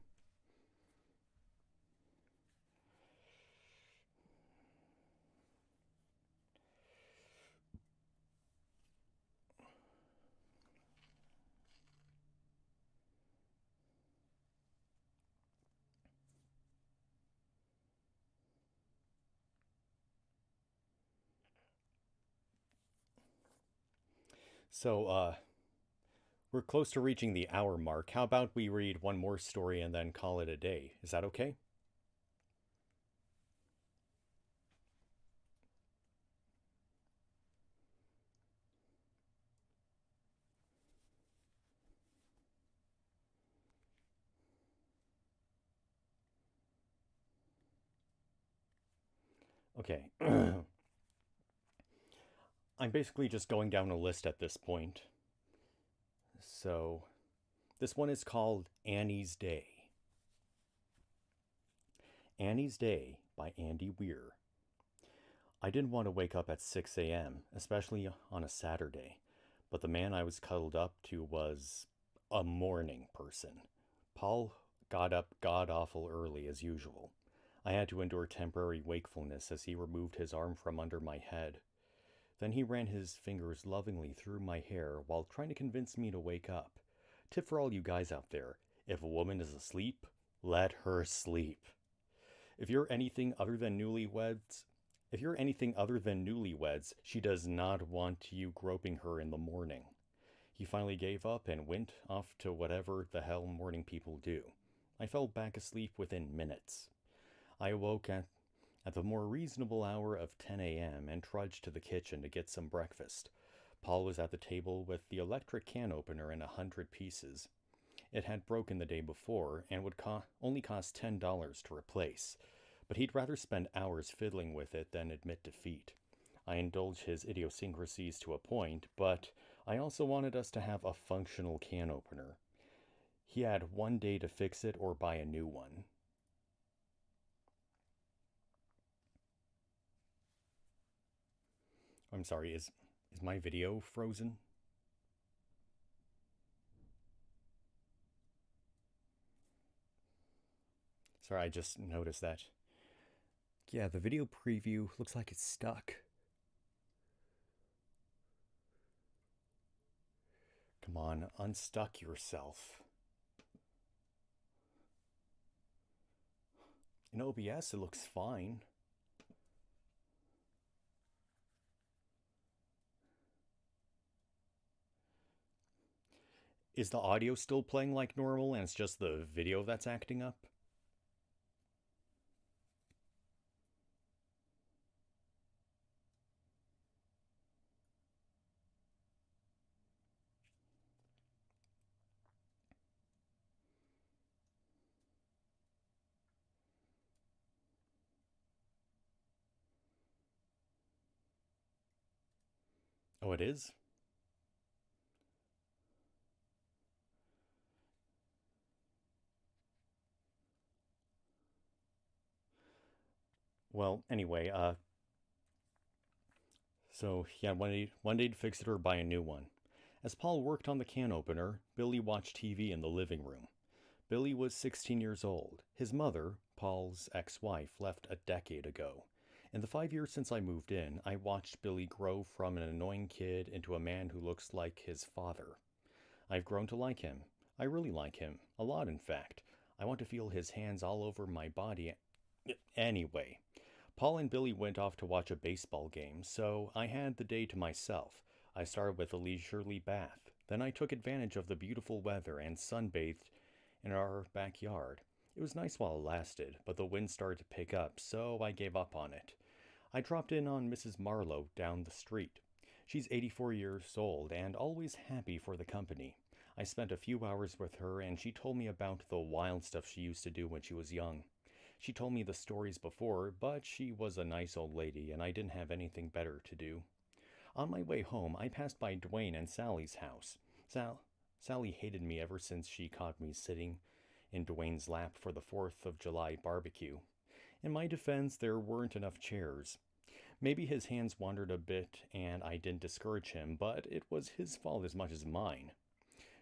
So, we're close to reaching the hour mark. How about we read one more story and then call it a day? Is that okay? Okay. I'm basically just going down a list at this point. So, this one is called Annie's Day. Annie's Day by Andy Weir. I didn't want to wake up at 6 a.m., especially on a Saturday, but the man I was cuddled up to was a morning person. Paul got up god awful early as usual. I had to endure temporary wakefulness as he removed his arm from under my head. Then he ran his fingers lovingly through my hair while trying to convince me to wake up. Tip for all you guys out there: if a woman is asleep, let her sleep. If you're anything other than newlyweds, if you're anything other than newlyweds, she does not want you groping her in the morning. He finally gave up and went off to whatever the hell morning people do. I fell back asleep within minutes. I awoke at the more reasonable hour of 10 a.m. and trudged to the kitchen to get some breakfast. Paul was at the table with the electric can opener in 100 pieces. It had broken the day before and would only cost $10 to replace, but he'd rather spend hours fiddling with it than admit defeat. I indulged his idiosyncrasies to a point, but I also wanted us to have a functional can opener. He had one day to fix it or buy a new one. I'm sorry, is my video frozen? Sorry, I just noticed that. Yeah, the video preview looks like it's stuck. Come on, unstuck yourself. In OBS, it looks fine. Is the audio still playing like normal and it's just the video that's acting up? Oh, it is? Well, anyway, so yeah, one day to fix it or buy a new one. As Paul worked on the can opener, Billy watched TV in the living room. Billy was 16 years old. His mother, Paul's ex-wife, left a decade ago. In the 5 years since I moved in, I watched Billy grow from an annoying kid into a man who looks like his father. I've grown to like him. I really like him. A lot, in fact. I want to feel his hands all over my body. Anyway, Paul and Billy went off to watch a baseball game, so I had the day to myself. I started with a leisurely bath. Then I took advantage of the beautiful weather and sunbathed in our backyard. It was nice while it lasted, but the wind started to pick up, so I gave up on it. I dropped in on Mrs. Marlowe down the street. She's 84 years old and always happy for the company. I spent a few hours with her and she told me about the wild stuff she used to do when she was young. She told me the stories before, but she was a nice old lady and I didn't have anything better to do. On my way home, I passed by Dwayne and Sally's house. Sally hated me ever since she caught me sitting in Dwayne's lap for the 4th of July barbecue. In my defense, there weren't enough chairs. Maybe his hands wandered a bit and I didn't discourage him, but it was his fault as much as mine.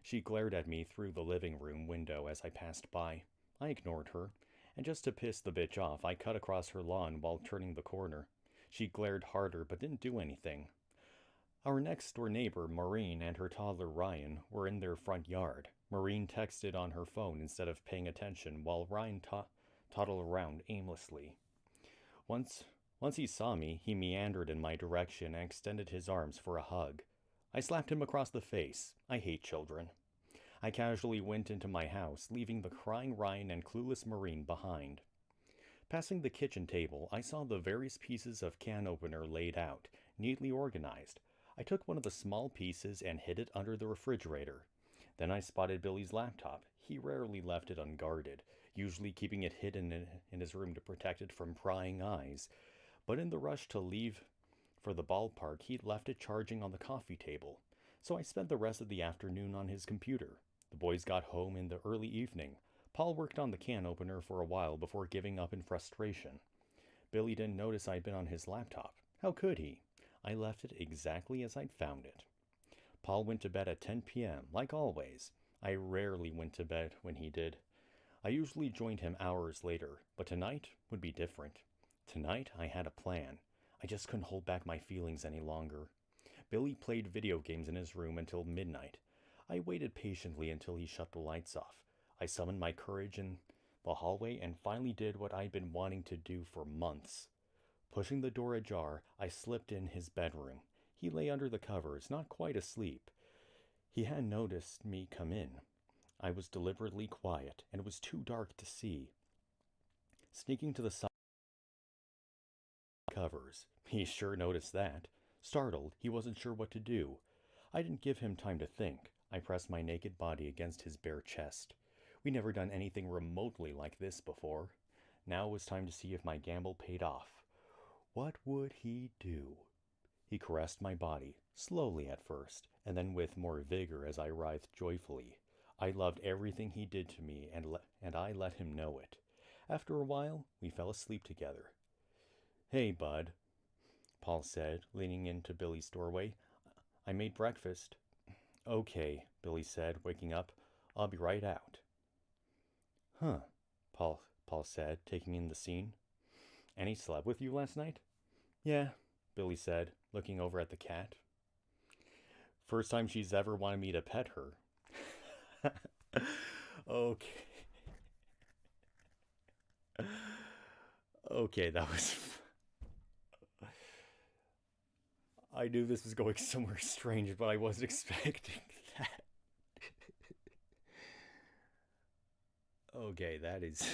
She glared at me through the living room window as I passed by. I ignored her, and just to piss the bitch off, I cut across her lawn while turning the corner. She glared harder but didn't do anything. Our next door neighbor, Maureen, and her toddler Ryan were in their front yard. Maureen texted on her phone instead of paying attention while Ryan toddled around aimlessly. Once he saw me, he meandered in my direction and extended his arms for a hug. I slapped him across the face. I hate children. I casually went into my house, leaving the crying Ryan and clueless Maureen behind. Passing the kitchen table, I saw the various pieces of can opener laid out, neatly organized. I took one of the small pieces and hid it under the refrigerator. Then I spotted Billy's laptop. He rarely left it unguarded, usually keeping it hidden in his room to protect it from prying eyes. But in the rush to leave for the ballpark, he'd left it charging on the coffee table. So I spent the rest of the afternoon on his computer. The boys got home in the early evening. Paul worked on the can opener for a while before giving up in frustration. Billy didn't notice I'd been on his laptop. How could he? I left it exactly as I'd found it. Paul went to bed at 10 p.m., like always. I rarely went to bed when he did. I usually joined him hours later, but tonight would be different. Tonight I had a plan. I just couldn't hold back my feelings any longer. Billy played video games in his room until midnight. I waited patiently until he shut the lights off. I summoned my courage in the hallway and finally did what I'd been wanting to do for months. Pushing the door ajar, I slipped in his bedroom. He lay under the covers, not quite asleep. He hadn't noticed me come in. I was deliberately quiet, and it was too dark to see. Sneaking to the side covers. He sure noticed that. Startled, he wasn't sure what to do. I didn't give him time to think. I pressed my naked body against his bare chest. We'd never done anything remotely like this before. Now it was time to see if my gamble paid off. What would he do? He caressed my body, slowly at first, and then with more vigor as I writhed joyfully. I loved everything he did to me, and I let him know it. After a while, we fell asleep together. Hey, bud, Paul said, leaning into Billy's doorway. I made breakfast. Okay, Billy said, waking up. I'll be right out. Huh, Paul said, taking in the scene. Annie slept with you last night? Yeah, Billy said, looking over at the cat. First time she's ever wanted me to pet her. Okay. Okay, that was... I knew this was going somewhere strange, but I wasn't expecting that. Okay, that is...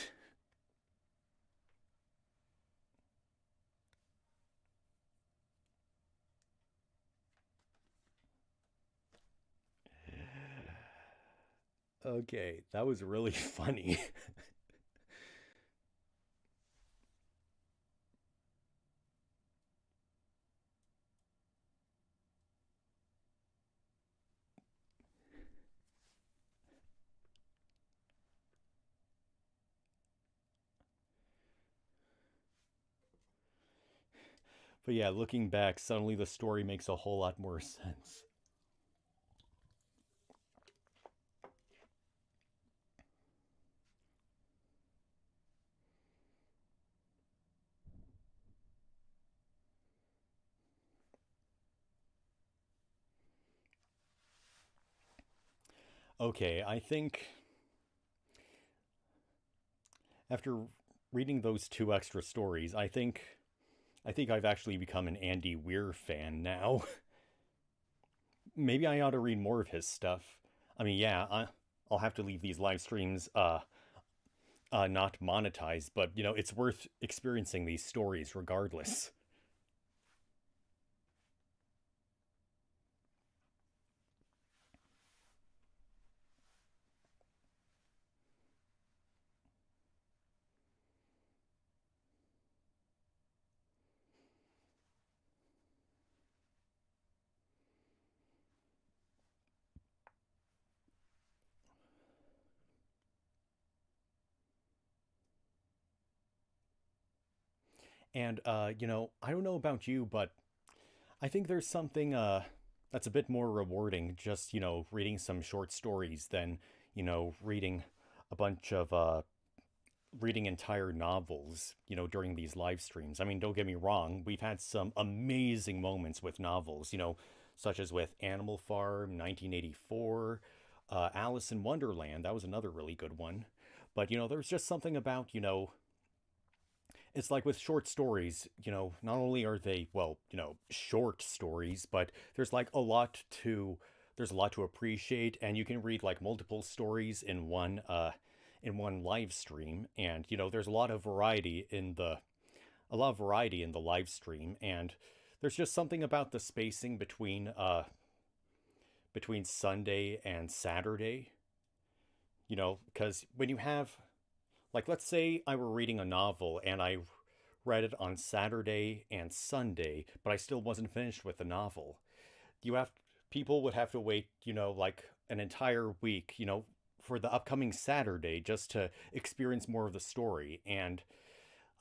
Okay, that was really funny. But yeah, looking back, suddenly the story makes a whole lot more sense. Okay, I think after reading those two extra stories, I think I've actually become an Andy Weir fan now. Maybe I ought to read more of his stuff. I mean, yeah, I'll have to leave these live streams not monetized, but it's worth experiencing these stories regardless. And I don't know about you, but I think there's something that's a bit more rewarding just, reading some short stories than, reading a bunch of reading entire novels, during these live streams. I mean, don't get me wrong, we've had some amazing moments with novels, such as with Animal Farm, 1984, Alice in Wonderland. That was another really good one. But, there's just something about, it's like with short stories, not only are they, well, short stories, but there's a lot to appreciate, and you can read like multiple stories in one live stream, and there's a lot of variety in the live stream, and there's just something about the spacing between Sunday and Saturday, because when you have, like, let's say I were reading a novel and I read it on Saturday and Sunday, but I still wasn't finished with the novel. You have People would have to wait, like an entire week, for the upcoming Saturday just to experience more of the story. And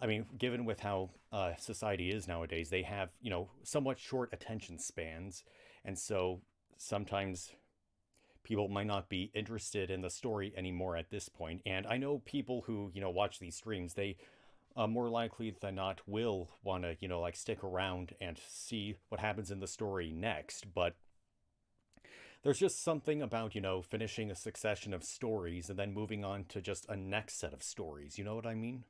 I mean, given with how society is nowadays, they have, somewhat short attention spans. And so sometimes people might not be interested in the story anymore at this point. And I know people who, watch these streams, they more likely than not will want to, like stick around and see what happens in the story next. But there's just something about, finishing a succession of stories and then moving on to just a next set of stories. You know what I mean?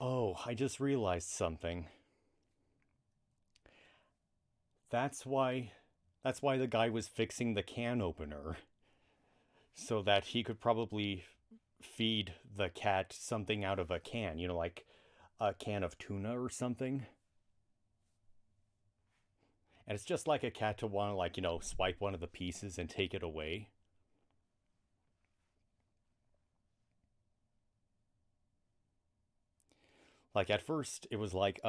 Oh, I just realized something. That's why that's why the guy was fixing the can opener so that he could probably feed the cat something out of a can, like a can of tuna or something. And it's just like a cat to want to like, swipe one of the pieces and take it away. Like at first it was like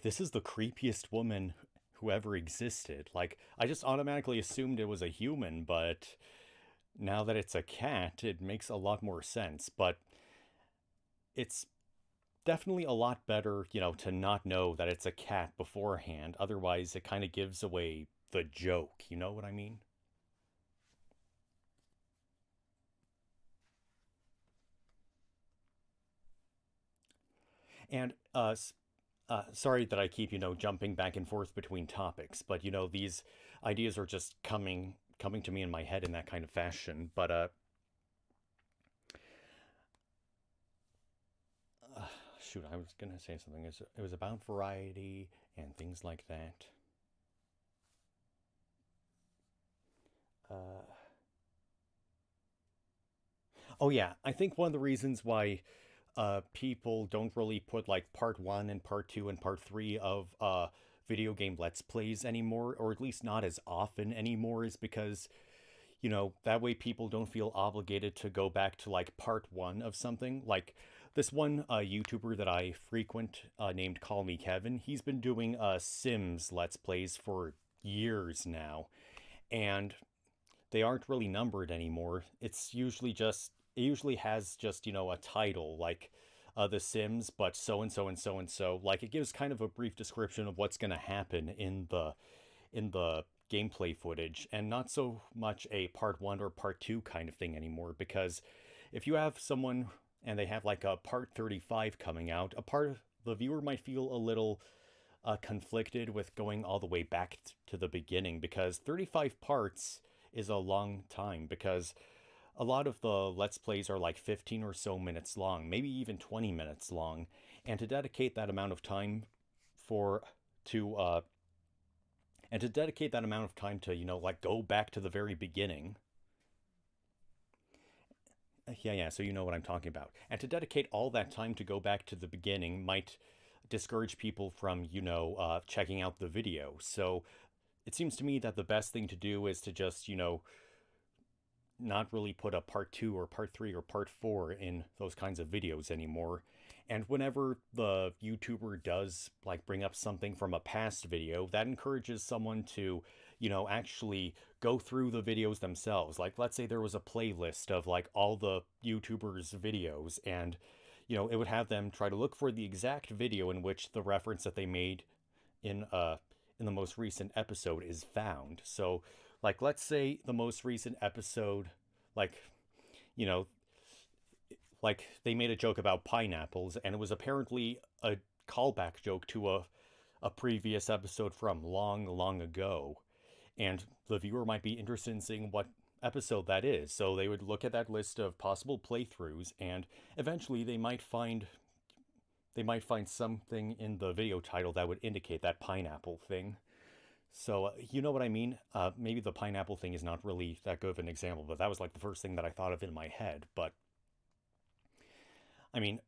this is the creepiest woman who ever existed. Like I just automatically assumed it was a human, but now that it's a cat, it makes a lot more sense. But it's definitely a lot better, to not know that it's a cat beforehand. Otherwise, it kind of gives away the joke. You know what I mean? And sorry that I keep, jumping back and forth between topics, but these ideas are just coming to me in my head in that kind of fashion. But uh shoot, I was gonna say something. It was about variety and things like that. Uh, oh yeah, I think one of the reasons why people don't really put like part one and part two and part three of video game let's plays anymore, or at least not as often anymore, is because that way people don't feel obligated to go back to like part one of something. Like this one YouTuber that I frequent named Call Me Kevin, he's been doing Sims let's plays for years now, and they aren't really numbered anymore. It usually has just, a title like The Sims, but so and so and so and so. Like it gives kind of a brief description of what's going to happen in the gameplay footage, and not so much a part 1 or part 2 kind of thing anymore, because if you have someone and they have like a part 35 coming out, the viewer might feel a little conflicted with going all the way back to the beginning, because 35 parts is a long time, because a lot of the let's plays are like 15 or so minutes long, maybe even 20 minutes long, and to dedicate that amount of time for to and to dedicate that amount of time to like go back to the very beginning. Yeah, so you know what I'm talking about. And to dedicate all that time to go back to the beginning might discourage people from checking out the video. So it seems to me that the best thing to do is to just not really put a part two or part three or part four in those kinds of videos anymore. And whenever the YouTuber does like bring up something from a past video, that encourages someone to, actually go through the videos themselves. Like, let's say there was a playlist of like all the YouTubers' videos, and, it would have them try to look for the exact video in which the reference that they made in uh in the most recent episode is found. So, like, let's say the most recent episode, like, you know, like they made a joke about pineapples, and it was apparently a callback joke to a previous episode from long, long ago. And the viewer might be interested in seeing what episode that is. So they would look at that list of possible playthroughs, and eventually they might find something in the video title that would indicate that pineapple thing. So, you know what I mean? Maybe the pineapple thing is not really that good of an example, but that was like the first thing that I thought of in my head. But, I mean,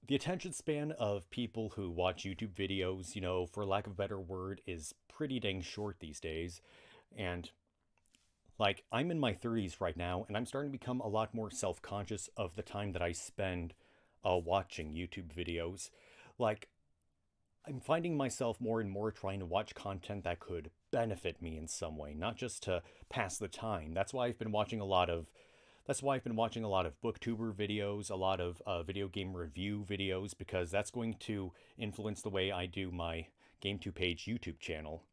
the attention span of people who watch YouTube videos, for lack of a better word, is pretty dang short these days. And, like, I'm in my 30s right now, and I'm starting to become a lot more self conscious of the time that I spend watching YouTube videos. Like, I'm finding myself more and more trying to watch content that could benefit me in some way, not just to pass the time. That's why I've been watching a lot of booktuber videos, a lot of video game review videos, because that's going to influence the way I do my Game 2 Page YouTube channel.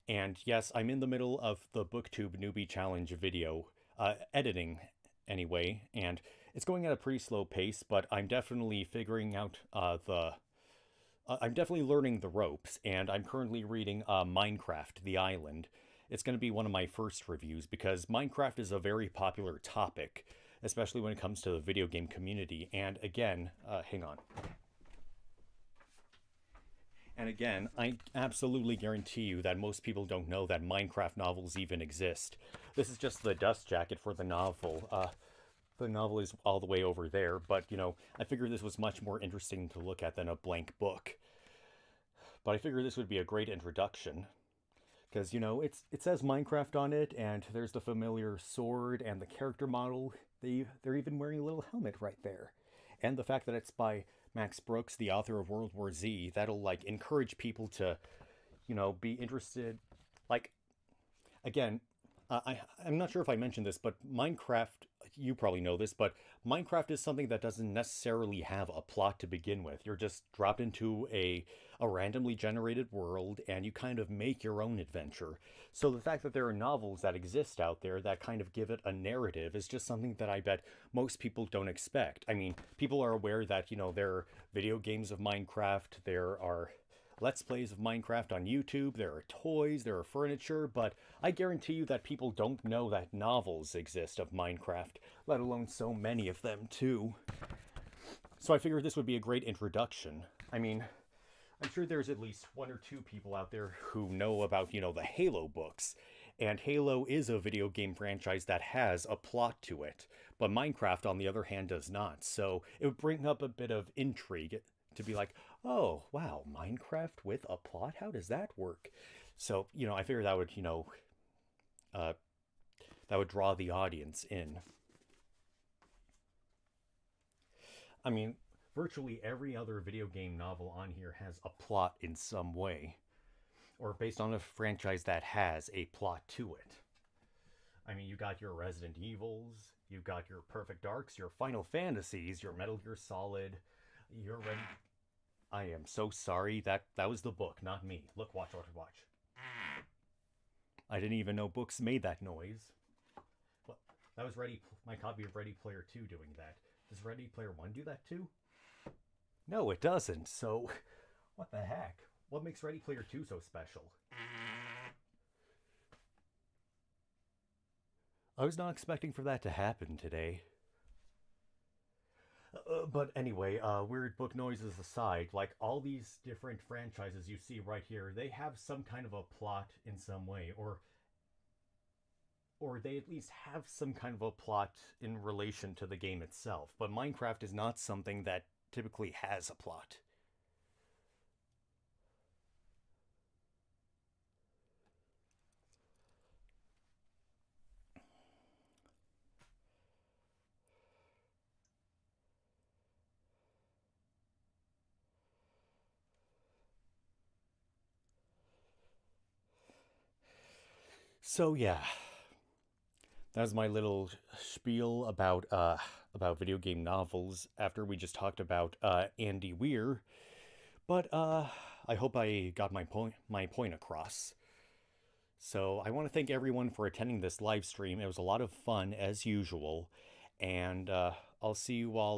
And yes, I'm in the middle of the booktube newbie challenge video editing anyway, and it's going at a pretty slow pace, but I'm definitely figuring out the I'm definitely learning the ropes, and I'm currently reading Minecraft: The Island. It's going to be one of my first reviews, because Minecraft is a very popular topic, especially when it comes to the video game community. And again, hang on. And again, I absolutely guarantee you that most people don't know that Minecraft novels even exist. This is just the dust jacket for the novel. The novel is all the way over there, but I figured this was much more interesting to look at than a blank book. But I figured this would be a great introduction because it says Minecraft on it, and there's the familiar sword and the character model. They're even wearing a little helmet right there, and the fact that it's by Max Brooks, the author of World War Z, that'll like encourage people to be interested. Like again, I'm not sure if I mentioned this, but Minecraft, you probably know this, but Minecraft is something that doesn't necessarily have a plot to begin with. You're just dropped into a randomly generated world and you kind of make your own adventure. So the fact that there are novels that exist out there that kind of give it a narrative is just something that I bet most people don't expect. I mean, people are aware that, there are video games of Minecraft, there are Let's Plays of Minecraft on YouTube, there are toys, there are furniture, but I guarantee you that people don't know that novels exist of Minecraft, let alone so many of them too. So I figured this would be a great introduction. I mean, I'm sure there's at least one or two people out there who know about, the Halo books. And Halo is a video game franchise that has a plot to it. But Minecraft, on the other hand, does not. So it would bring up a bit of intrigue to be like, oh, wow, Minecraft with a plot? How does that work? So, I figured that would, that would draw the audience in. I mean, virtually every other video game novel on here has a plot in some way, or based on a franchise that has a plot to it. I mean, you got your Resident Evils, you got your Perfect Darks, your Final Fantasies, your Metal Gear Solid, your Red. I am so sorry. That was the book, not me. Look, watch, watch, watch. I didn't even know books made that noise. What? That was my copy of Ready Player 2 doing that. Does Ready Player 1 do that too? No, it doesn't. So, what the heck? What makes Ready Player 2 so special? I was not expecting for that to happen today. But anyway, weird book noises aside, like all these different franchises you see right here, they have some kind of a plot in some way, or they at least have some kind of a plot in relation to the game itself. But Minecraft is not something that typically has a plot. So yeah, that's my little spiel about video game novels after we just talked about Andy Weir. But I hope I got my point across. So I want to thank everyone for attending this live stream. It was a lot of fun as usual, and I'll see you all